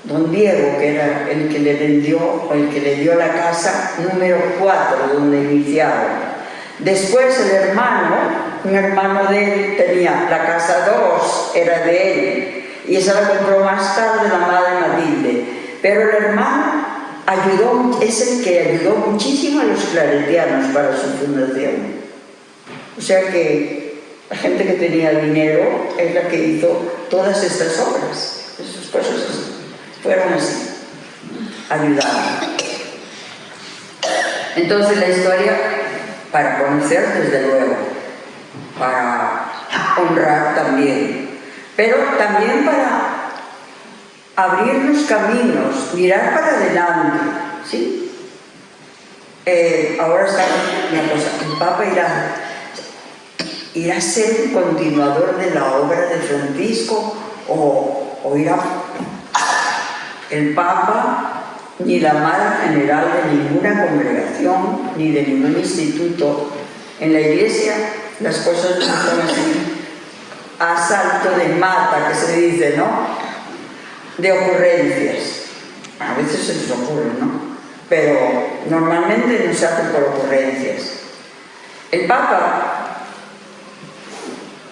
don Diego, que era el que le vendió, o el que le dio la casa número 4, donde iniciaron. Después el hermano, un hermano de él, tenía la casa 2, era de él, y esa la compró más tarde la Madre Matilde. Pero el hermano es el que ayudó muchísimo a los claretianos para su fundación. O sea que la gente que tenía dinero es la que hizo todas estas obras. Esas cosas fueron así, ayudando. Entonces la historia, para conocer desde luego, para honrar también, pero también para abrirnos caminos, mirar para adelante, ¿sí? Ahora está una cosa, el Papa irá a ser un continuador de la obra de Francisco o irá el Papa, ni la Mara General de ninguna congregación, ni de ningún instituto. En la Iglesia las cosas no son así, a salto de mata, que se dice, ¿no? De ocurrencias. A veces se les ocurre, ¿no? Pero normalmente no se hacen por ocurrencias. El Papa,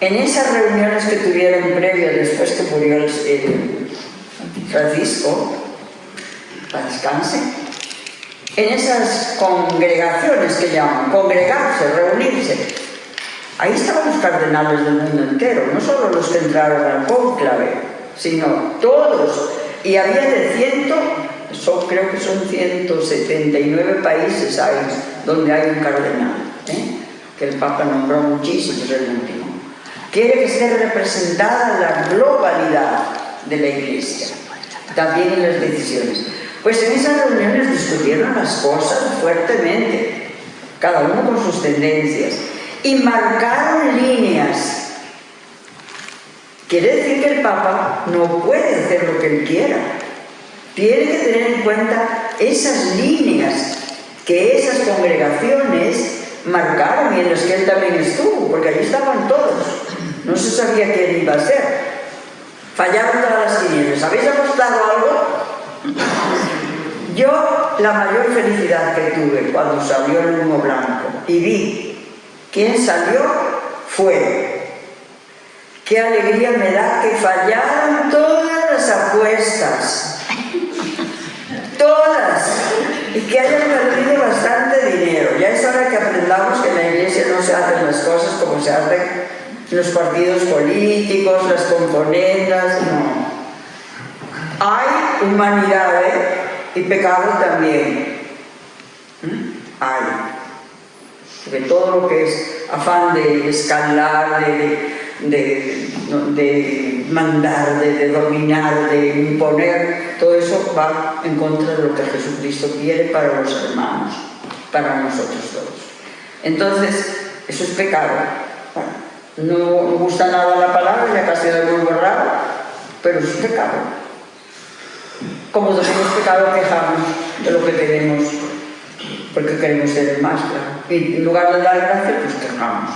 en esas reuniones que tuvieron previas después que murió el Francisco, para descanse, en esas congregaciones que llaman, congregarse, reunirse, ahí estaban los cardenales del mundo entero, no solo los que entraron al cónclave, sino todos, y había creo que son 179 países hay donde hay un cardenal, que el Papa nombró muchísimos, el último. Quiere que esté representada la globalidad de la Iglesia, también en las decisiones. Pues en esas reuniones discutieron las cosas fuertemente, cada uno con sus tendencias, y marcaron líneas. Quiere decir que el Papa no puede hacer lo que él quiera. Tiene que tener en cuenta esas líneas que esas congregaciones marcaron y en las que él también estuvo, porque allí estaban todos. No se sabía quién iba a ser. Fallaron todas las tinieblas. ¿Habéis apostado algo? Yo, la mayor felicidad que tuve cuando salió el humo blanco y vi quién salió fue qué alegría me da que fallaron todas las apuestas. Todas. Y que hayan perdido bastante dinero. Ya es hora que aprendamos que en la iglesia no se hacen las cosas como se hacen en los partidos políticos, las componendas, no. Hay humanidad y pecado también. Hay. Porque todo lo que es afán de escalar, de mandar, de dominar, de imponer, todo eso va en contra de lo que Jesucristo quiere para los hermanos, para nosotros todos. Entonces, eso es pecado. Bueno, no me gusta nada la palabra, ya casi la hemos borrado, pero es pecado. Como decimos pecado, quejamos de lo que tenemos, porque queremos ser el más, claro. Y en lugar de dar gracias, pues quejamos.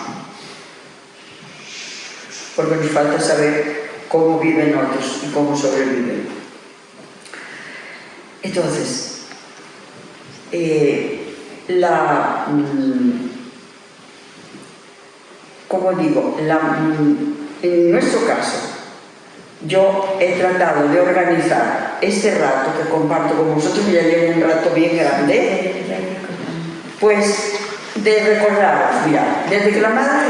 Porque nos falta saber cómo viven otros y cómo sobreviven. Entonces, como digo, en nuestro caso, yo he tratado de organizar este rato que comparto con vosotros, ya llevo un rato bien grande, pues de recordaros, mirad, desde que la madre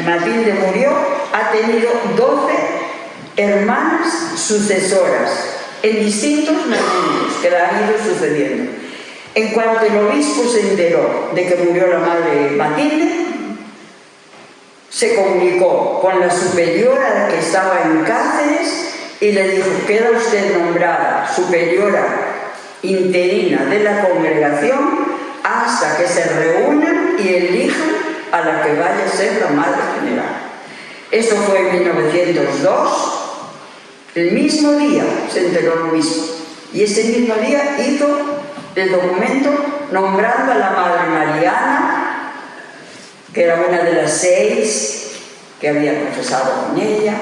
Matilde murió, ha tenido 12 hermanas sucesoras en distintos momentos que la han ido sucediendo. En cuanto el obispo se enteró de que murió la madre Matilde, se comunicó con la superiora que estaba en Cáceres y le dijo: queda usted nombrada superiora interina de la congregación hasta que se reúnan y elijan a la que vaya a ser la madre general. Esto fue en 1902, el mismo día se enteró el obispo, y ese mismo día hizo el documento nombrando a la madre Mariana, que era una de las 6 que había profesado con ella,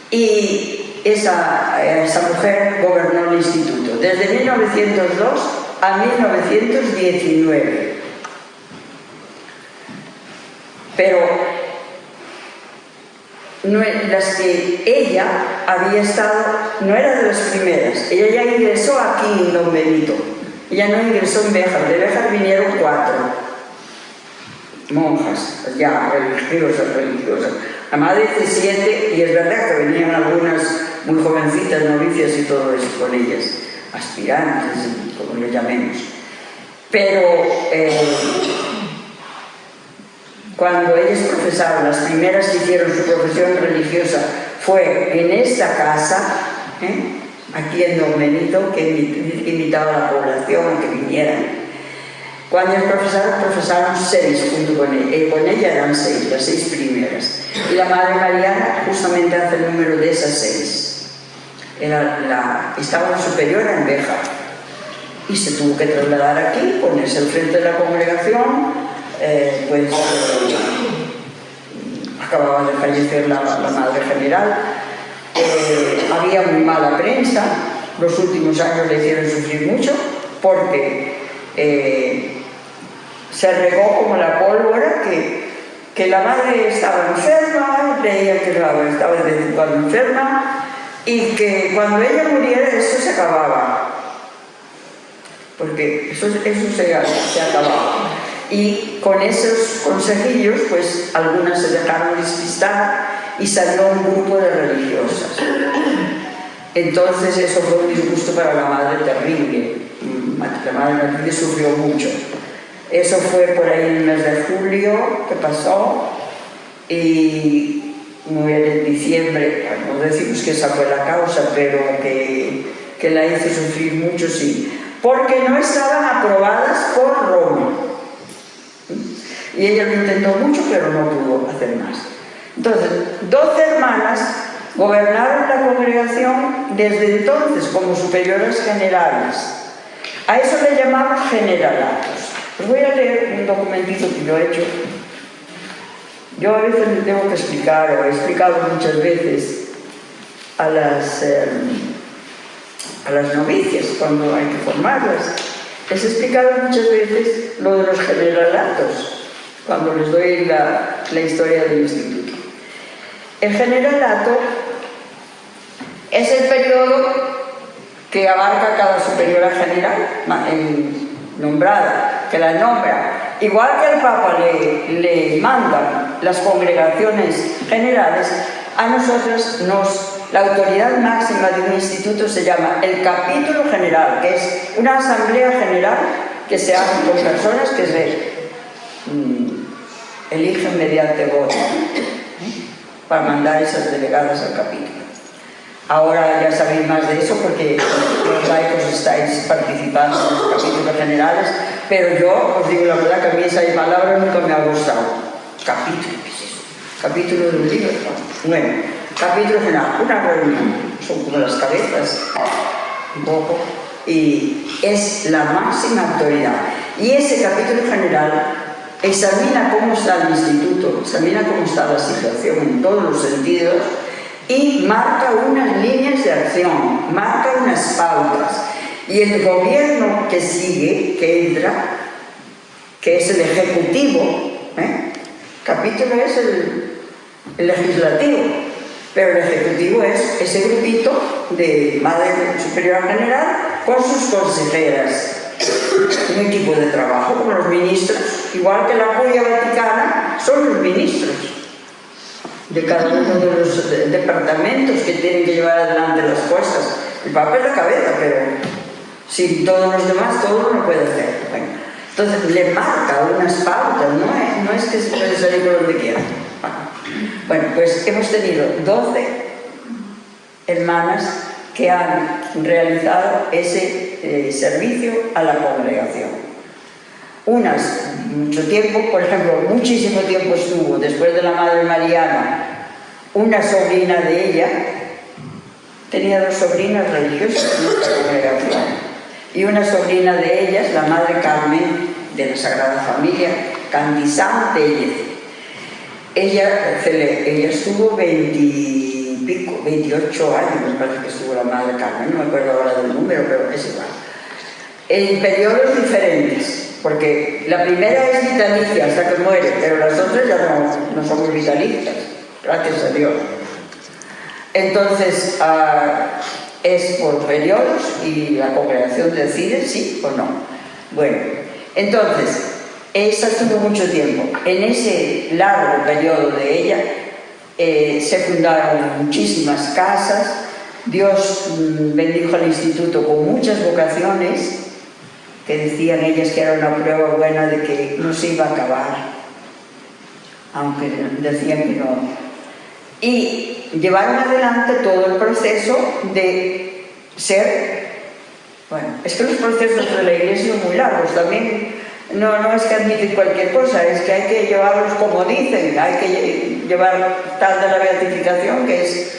y esa mujer gobernó el instituto desde 1902 a 1919. Pero las que ella había estado, no era de las primeras. Ella ya ingresó aquí en Don Benito. Ella no ingresó en Béjar. De Béjar vinieron 4 monjas, ya religiosas. La madre dice 7, y es verdad que venían algunas muy jovencitas, novicias y todo eso con ellas, aspirantes, como le llamemos. Pero cuando ellas profesaron, las primeras que hicieron su profesión religiosa fue en esta casa, aquí en Don Benito, que invitaba a la población a que vinieran. Cuando ellas profesaron 6 junto con ella. Con ella eran 6, las 6 primeras. Y la madre Mariana justamente hace el número de esas 6. Estaba la superiora en Béjar. Y se tuvo que trasladar aquí, ponerse al frente de la congregación. Acababa de fallecer la madre general. Había muy mala prensa. Los últimos años le hicieron sufrir mucho porque se regó como la pólvora que la madre estaba enferma, leía que estaba de vez en cuando enferma, y que cuando ella muriera eso se acababa, porque eso se acababa. Y con esos consejillos, pues algunas se dejaron despistar y salió un grupo de religiosas. Entonces eso fue un disgusto para la madre terrible. La madre Matilde sufrió mucho. Eso fue por ahí en el mes de julio que pasó, y en diciembre, no decimos que esa fue la causa, pero que la hizo sufrir mucho, sí, porque no estaban aprobadas por Roma. Y ella lo intentó mucho, pero no pudo hacer más. Entonces, 12 hermanas gobernaron la congregación desde entonces como superioras generales. A eso le llamamos generalatos. Os voy a leer un documentito que yo he hecho. Yo a veces le tengo que explicar, o he explicado muchas veces a las novicias cuando hay que formarlas. Les he explicado muchas veces lo de los generalatos, cuando les doy la historia del instituto. El generalato es el periodo que abarca cada superiora general nombrada, que la nombra. Igual que el Papa le manda las congregaciones generales, a nosotros la autoridad máxima de un instituto se llama el capítulo general, que es una asamblea general que se hace con personas que se eligen mediante voto para mandar esas delegadas al capítulo. Ahora ya sabéis más de eso porque los laicos estáis participando en los capítulos generales, pero yo os digo la verdad que a mí esa palabra nunca me ha gustado. Capítulo, ¿qué es eso? Capítulo de un libro. Bueno, capítulo general, una reunión, son como las cabezas, un poco, y es la máxima autoridad. Y ese capítulo general examina cómo está el instituto, examina cómo está la situación en todos los sentidos y marca unas líneas de acción, marca unas pautas. Y el gobierno que sigue, que entra, que es el ejecutivo, capítulo es el legislativo, pero el ejecutivo es ese grupito de Madre Superiora General con sus consejeras. Un equipo de trabajo como los ministros, igual que la Curia Vaticana, son los ministros de cada uno de los departamentos que tienen que llevar adelante las cosas. El Papa es la cabeza, pero sin todos los demás, todo no puede hacer. Bueno, entonces le marca unas pautas, no es que se puede salir por donde quiera. Bueno, pues hemos tenido 12 hermanas que han realizado ese servicio a la congregación. Unas, mucho tiempo, por ejemplo, muchísimo tiempo estuvo, después de la Madre Mariana, una sobrina de ella, tenía 2 sobrinas religiosas en nuestra congregación, y una sobrina de ellas, la Madre Carmen, de la Sagrada Familia, Candizán Tellez. Ella estuvo 28 años, me parece que estuvo la Madre Carmen, no me acuerdo ahora del número, pero es igual. En periodos diferentes, porque la primera es vitalicia hasta que muere, pero las otras ya no somos vitalicias, gracias a Dios. Entonces, es por periodos y la congregación decide sí o no. Bueno, entonces, esa estuvo mucho tiempo. En ese largo periodo de ella, se fundaron muchísimas casas. Dios bendijo al instituto con muchas vocaciones, que decían ellas que era una prueba buena de que no se iba a acabar, aunque decían que no. Y llevaron adelante todo el proceso de ser, bueno, es que los procesos de la Iglesia son muy largos, también no es que admiten cualquier cosa, es que hay que llevarlos como dicen, hay que llevar tal de la beatificación que es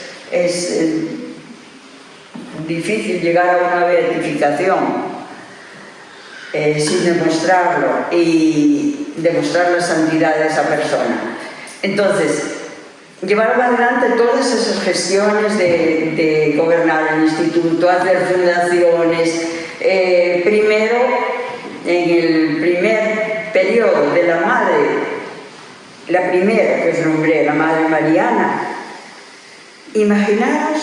difícil llegar a una beatificación sin demostrarlo y demostrar la santidad de esa persona. Entonces, llevaron adelante todas esas gestiones de gobernar el instituto, hacer fundaciones. Primero, en el primer periodo de la Madre, la primera que os nombré, la Madre Mariana, imaginaros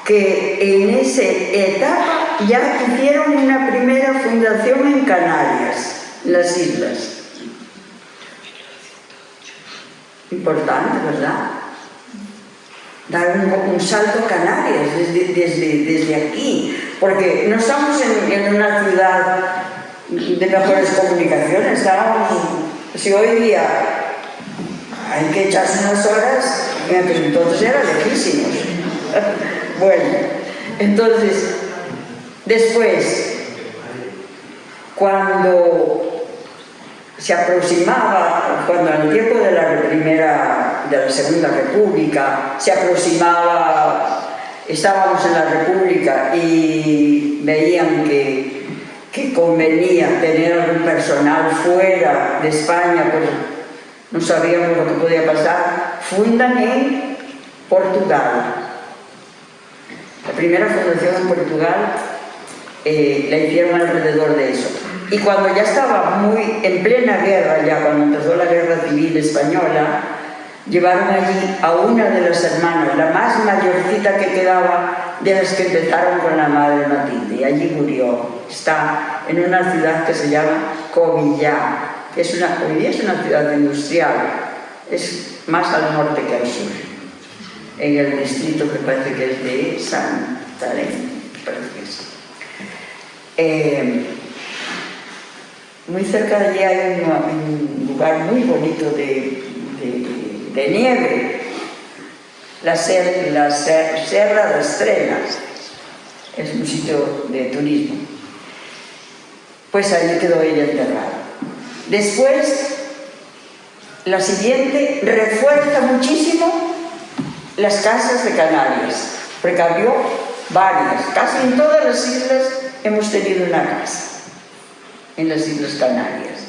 que en esa etapa ya hicieron una primera fundación en Canarias, en las islas. Importante, ¿verdad? Dar un salto a Canarias desde aquí, porque no estamos en una ciudad de mejores comunicaciones, si hoy día hay que echarse unas horas, en aquel entonces era lejísimos. Bueno, entonces, después, cuando se aproximaba, cuando en el tiempo de la Segunda República, se aproximaba, estábamos en la República y veían que convenía tener algún personal fuera de España, pues no sabíamos lo que podía pasar, fundan en Portugal. La primera fundación en Portugal la hicieron alrededor de eso. Y cuando ya estaba muy en plena guerra, ya cuando empezó la Guerra Civil Española, llevaron allí a una de las hermanas, la más mayorcita que quedaba, de las que empezaron con la madre Matilde, y allí murió. Está en una ciudad que se llama Covillá, que hoy día es una ciudad industrial, es más al norte que al sur, en el distrito que parece que es de Santarém, parece que es. Muy cerca de allí hay un lugar muy bonito de nieve, la Serra da Estrela, es un sitio de turismo. Pues allí quedó ella enterrada. Después, la siguiente refuerza muchísimo las casas de Canarias, porque había varias, casi en todas las islas hemos tenido una casa, en las Islas Canarias.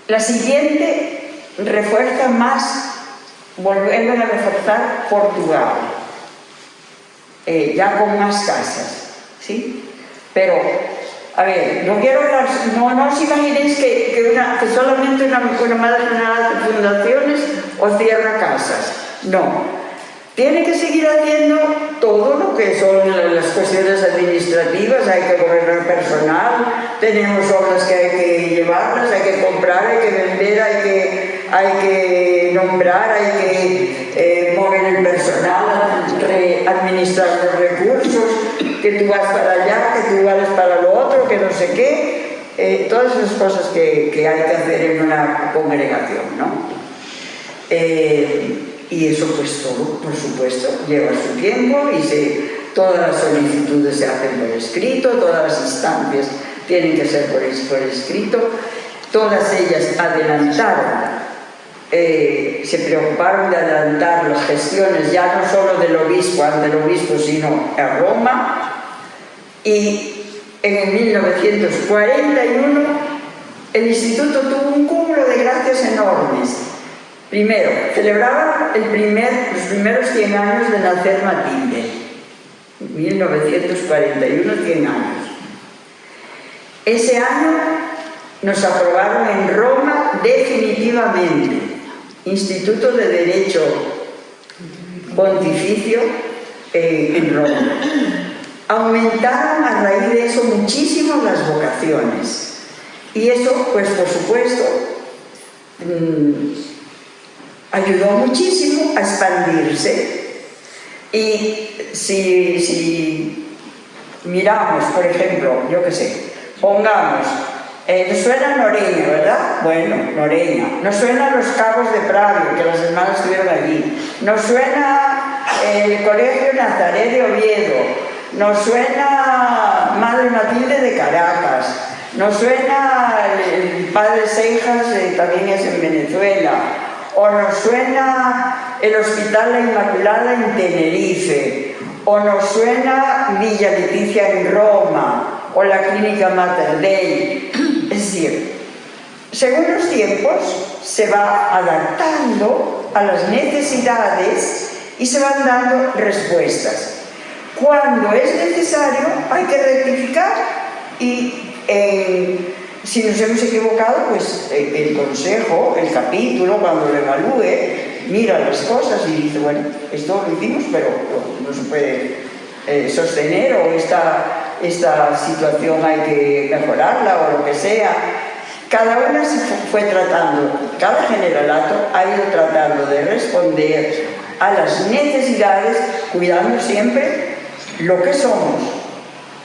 La siguiente refuerza más, volvieron a reforzar Portugal, ya con más casas, ¿sí? Pero, a ver, no quiero hablar, no os imaginéis que solamente una madre general de fundaciones os cierra casas, no. Tiene que seguir haciendo todo lo que son las cuestiones administrativas, hay que gobernar personal, tenemos obras que hay que llevarlas, hay que comprar, hay que vender, hay que nombrar, hay que mover el personal, administrar los recursos, que tú vas para allá, que tú vas para lo otro, que no sé qué, todas esas cosas que hay que hacer en una congregación, ¿no? Y eso pues todo, por supuesto, lleva su tiempo y todas las solicitudes se hacen por escrito, todas las instancias tienen que ser por escrito, todas ellas adelantaron, se preocuparon de adelantar las gestiones ya no solo del obispo ante el obispo, sino a Roma, y en 1941 el instituto tuvo un cúmulo de gracias enormes. Primero, celebraban los primeros 100 años de nacer Matilde, 1941, 100 años. Ese año nos aprobaron en Roma definitivamente, Instituto de Derecho Pontificio en Roma. Aumentaron a raíz de eso muchísimo las vocaciones. Y eso, pues por supuesto, ayudó muchísimo a expandirse. Y si miramos, por ejemplo, yo qué sé, pongamos, nos suena Noreña, ¿verdad? Bueno, Noreña. Nos suena Los Cabos de Pravio, que las hermanas estuvieron allí. Nos suena el Colegio Nazaret de Oviedo. Nos suena Madre Matilde de Caracas. Nos suena el Padre Seijas, también es en Venezuela. O nos suena el Hospital La Inmaculada en Tenerife, o nos suena Villa Leticia en Roma, o la Clínica Mater Dei. Es decir, según los tiempos se va adaptando a las necesidades y se van dando respuestas. Cuando es necesario hay que rectificar y si nos hemos equivocado, pues el consejo, el capítulo, cuando lo evalúe, mira las cosas y dice, bueno, esto lo hicimos, pero no se puede sostener, o esta situación hay que mejorarla, o lo que sea. Cada una se fue tratando, cada generalato ha ido tratando de responder a las necesidades, cuidando siempre lo que somos.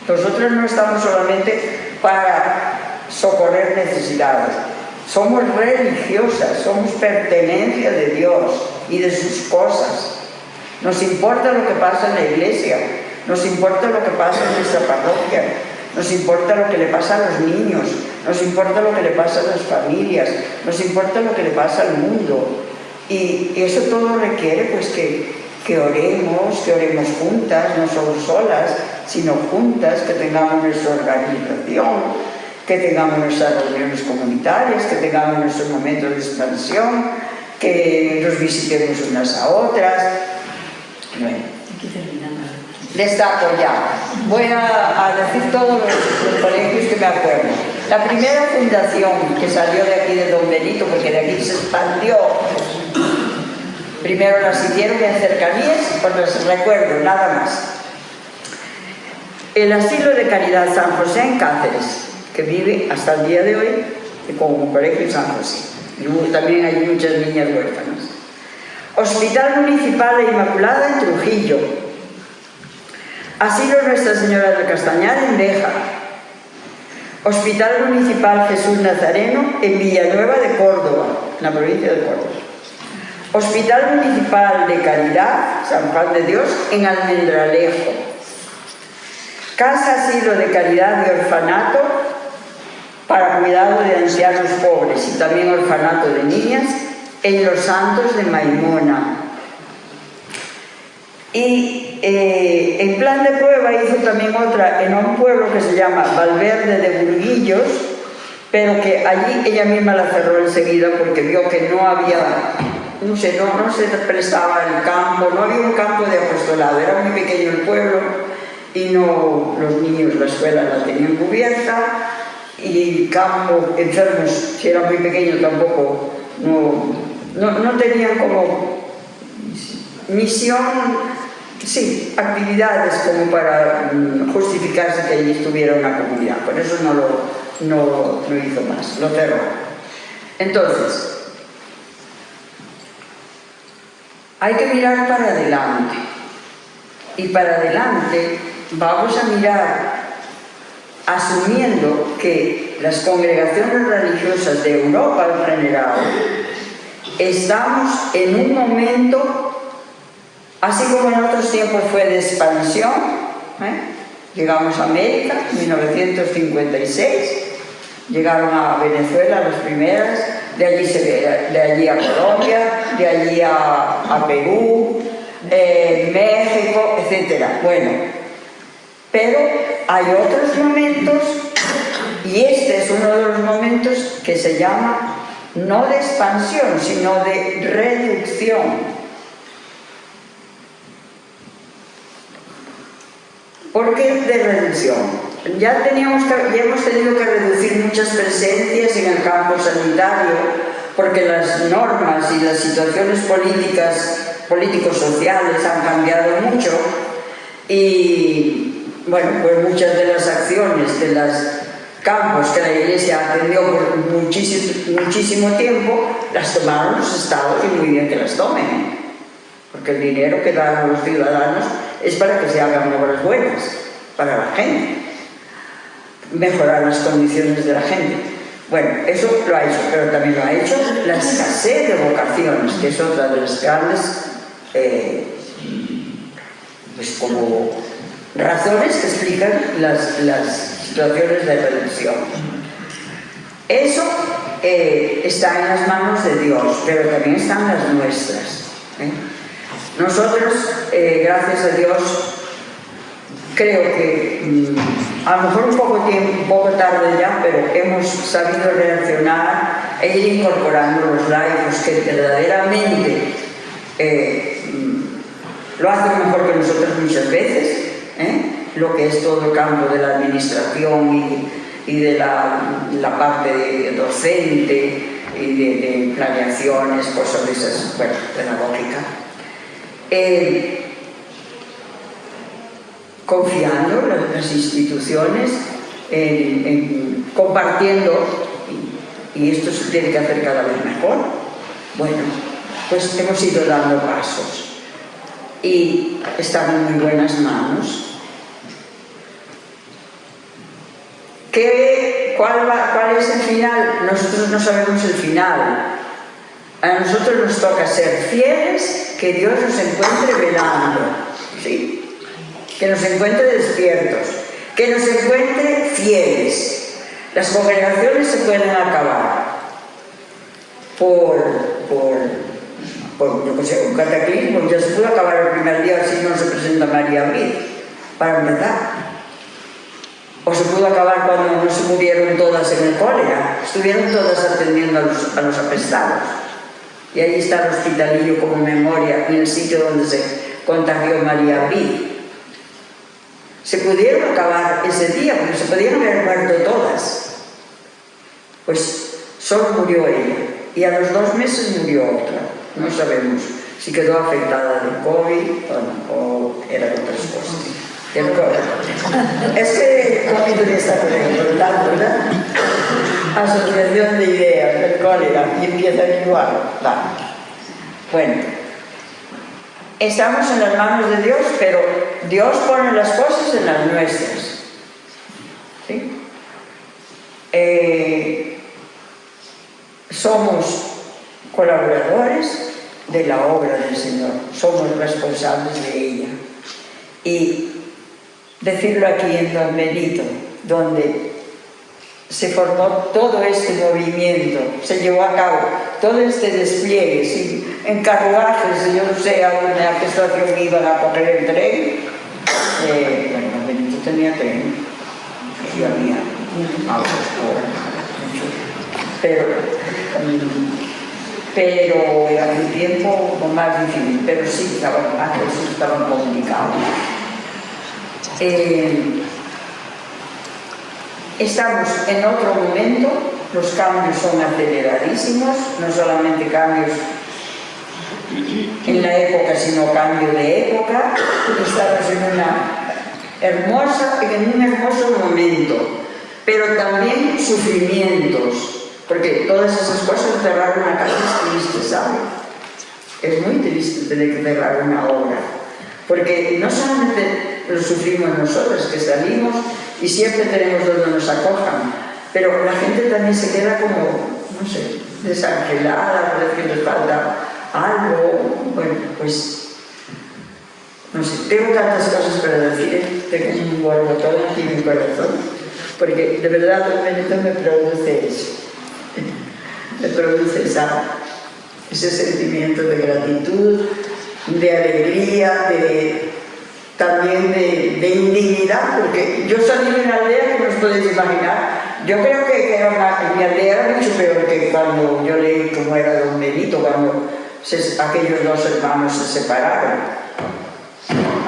Nosotros no estamos solamente para socorrer necesidades, somos religiosas, somos pertenencia de Dios y de sus cosas. Nos importa lo que pasa en la iglesia, nos importa lo que pasa en nuestra parroquia, nos importa lo que le pasa a los niños, nos importa lo que le pasa a las familias, nos importa lo que le pasa al mundo. Y eso todo requiere pues que oremos juntas, no solo solas, sino juntas, que tengamos nuestra organización, que tengamos nuestras reuniones comunitarias, que tengamos nuestros momentos de expansión, que nos visitemos unas a otras. Bueno, destaco ya. Voy a decir todos los colegios que me acuerdo. La primera fundación que salió de aquí de Don Benito, porque de aquí se expandió, primero las hicieron en cercanías, pues les recuerdo, nada más. El Asilo de Caridad San José en Cáceres, que vive hasta el día de hoy como Colegio San José. Y también hay muchas niñas huérfanas. Hospital Municipal de Inmaculada en Trujillo. Asilo Nuestra Señora del Castañar en Béjar. Hospital Municipal Jesús Nazareno en Villanueva de Córdoba, en la provincia de Córdoba. Hospital Municipal de Caridad San Juan de Dios en Almendralejo. Casa Asilo de Caridad y Orfanato para cuidado de ancianos pobres y también orfanato de niñas en Los Santos de Maimona. Y en plan de prueba hizo también otra en un pueblo que se llama Valverde de Burguillos, pero que allí ella misma la cerró enseguida porque vio que no había, no se prestaba el campo, no había un campo de apostolado, era muy pequeño el pueblo y no, los niños, la escuela la tenían cubierta y campo, enfermos, si era muy pequeño tampoco, no tenían como misión, sí, actividades como para justificarse que allí estuviera una comunidad. Por eso no hizo más, lo cerró. Entonces, hay que mirar para adelante. Y para adelante vamos a mirar asumiendo que las congregaciones religiosas de Europa en general estamos en un momento, así como en otros tiempos fue de expansión, llegamos a América en 1956, llegaron a Venezuela las primeras, de allí a Colombia, de allí a Perú, México, etc. Bueno, pero hay otros momentos, y este es uno de los momentos que se llama no de expansión, sino de reducción. ¿Por qué de reducción? Ya hemos tenido que reducir muchas presencias en el campo sanitario porque las normas y las situaciones políticos-sociales han cambiado mucho y, bueno, pues muchas de las acciones de los campos que la Iglesia atendió por muchísimo tiempo las tomaron los estados y muy bien que las tomen, porque el dinero que dan los ciudadanos es para que se hagan obras buenas para la gente, mejorar las condiciones de la gente. Bueno, eso lo ha hecho, pero también lo ha hecho la escasez de vocaciones, que es otra de las grandes pues como razones que explican las situaciones de reducción. Eso está en las manos de Dios, pero también están las nuestras. Nosotros, gracias a Dios, creo que a lo mejor un poco tarde ya, pero hemos sabido reaccionar e ir incorporando los laicos que verdaderamente lo hacen mejor que nosotros muchas veces, lo que es todo el campo de la administración y de la parte docente y de planeaciones, cosas de esas, bueno, pedagógica. Confiando en las instituciones, compartiendo, y esto se tiene que hacer cada vez mejor. Bueno, pues hemos ido dando pasos y están en muy buenas manos. ¿Cuál es el final? Nosotros no sabemos el final. A nosotros nos toca ser fieles, que Dios nos encuentre velando, ¿sí? Que nos encuentre despiertos, que nos encuentre fieles. Las congregaciones se pueden acabar por yo qué sé, un cataclismo. Ya se puede acabar el primer día si no se presenta María Abril, para empezar. O se pudo acabar cuando no se murieron todas en el cólera, estuvieron todas atendiendo a los apestados. Y ahí está el hospitalillo como memoria en el sitio donde se contagió María Abril. Se pudieron acabar ese día, porque se podían haber muerto todas. pues solo murió ella. Y a los 2 meses murió otra. No sabemos si quedó afectada del COVID o era otras cosas. Es que el COVID está conectado, ¿verdad? Asociación de ideas del cólera y empieza igual. Vale. Bueno, estamos en las manos de Dios, pero Dios pone las cosas en las nuestras. ¿Sí? Somos colaboradores de la obra del Señor, somos responsables de ella. Y decirlo aquí en Don Benito, donde se formó todo este movimiento, se llevó a cabo todo este despliegue, en carruajes, yo no sé a qué estación iban a coger el tren. Bueno, Don Benito tenía tren, y había pero era un tiempo más difícil, pero sí estaban comunicados. Estamos en otro momento, los cambios son aceleradísimos, no solamente cambios en la época, sino cambio de época. Estamos en un hermoso momento, pero también sufrimientos, porque todas esas cosas, cerrar una casa es triste, ¿sabe? Es muy triste tener que cerrar una obra, porque no solamente lo sufrimos nosotros, que salimos y siempre tenemos donde nos acojan, pero la gente también se queda como, no sé, desangelada, parece que les falta algo. Bueno, pues, no sé, tengo tantas cosas para decir, tengo un borbotón aquí en mi corazón, porque de verdad Don Benito me produce eso, me produce ese sentimiento de gratitud, de alegría, también de indignidad, porque yo salí de una aldea que no os podéis imaginar. Yo creo que mi aldea era mucho peor que cuando yo leí cómo era Don Benito, cuando aquellos 2 hermanos se separaron,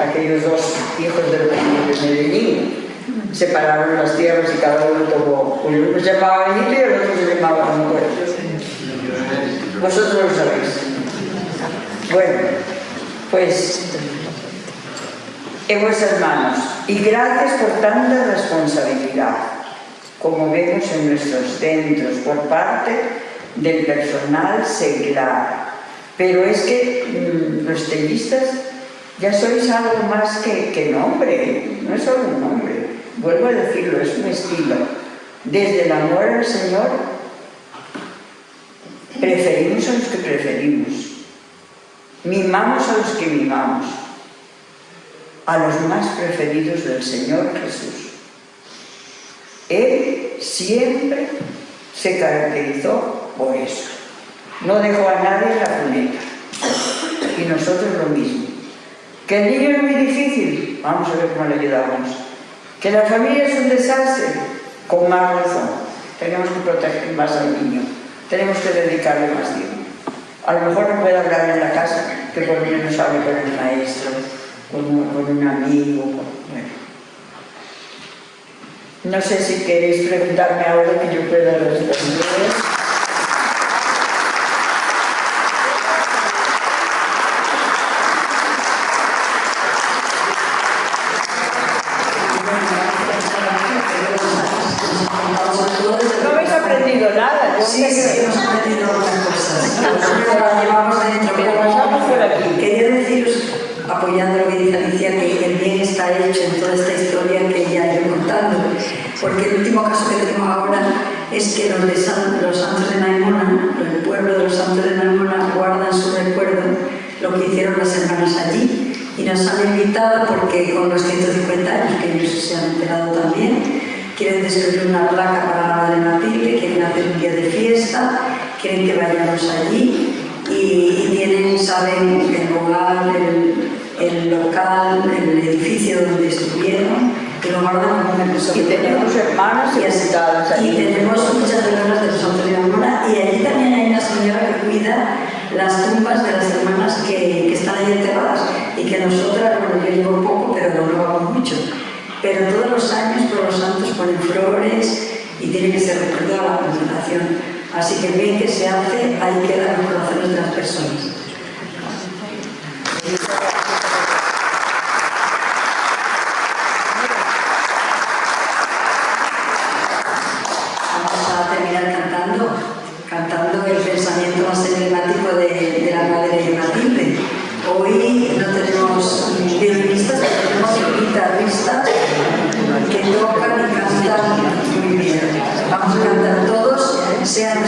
aquellos 2 hijos del rey de Medellín, separaron las tierras y cada uno tomó, uno se llamaba Benito y el otro se llamaba Manuel. Vosotros lo sabéis. Bueno, pues en vuestras manos, y gracias por tanta responsabilidad, como vemos en nuestros centros, por parte del personal seglar. Pero es que los tellistas ya sois algo más que nombre, no es solo un nombre, vuelvo a decirlo, es un estilo. Desde el amor al Señor, preferimos a los que preferimos, mimamos a los que mimamos, a los más preferidos del Señor Jesús. Él siempre se caracterizó por eso. No dejó a nadie en la cuneta. Y nosotros lo mismo. Que el niño es muy difícil, vamos a ver cómo le ayudamos. Que la familia es un desastre, con más razón. Tenemos que proteger más al niño. Tenemos que dedicarle más tiempo. A lo mejor no puede hablar en la casa, que por lo menos hable con el maestro, con un amigo, bueno. No sé si queréis preguntarme algo que yo pueda responder. No habéis aprendido nada. Sí, hemos aprendido otras cosas. Nosotros las llevamos dentro. Pero pasamos por aquí. Quería deciros, apoyando lo que dice Alicia, que el bien está hecho en toda esta historia que ya he ido contando, porque el último caso que tenemos ahora es que los santos de Naimona, el pueblo de los santos de Naimona, guardan su recuerdo lo que hicieron las hermanas allí, y nos han invitado porque con los 150 años, que ellos se han enterado también, quieren descubrir una placa para la Madre Matilde, quieren hacer un día de fiesta, quieren que vayamos allí, y tienen, saben, el lugar, el local, el edificio donde estuvieron, que lo guardan como una cosa. Y tenemos hermanas y asentadas allí. Y tenemos muchas hermanas de los santos de Naimona, y allí también hay una señora que cuida las tumbas de las hermanas que están ahí enterradas, y que nosotras, bueno, yo llevo poco, pero no lo hago mucho. Pero todos los años, todos los santos ponen flores y y tiene que ser recordada la continuación. Así que bien que se hace, ahí quedan los corazones de las personas. Vamos a terminar cantando el pensamiento más emblemático de la Madre Matilde. Hoy no tenemos violinistas, pero tenemos guitarristas que tocan y cantan muy bien. Vamos a cantar todos, sean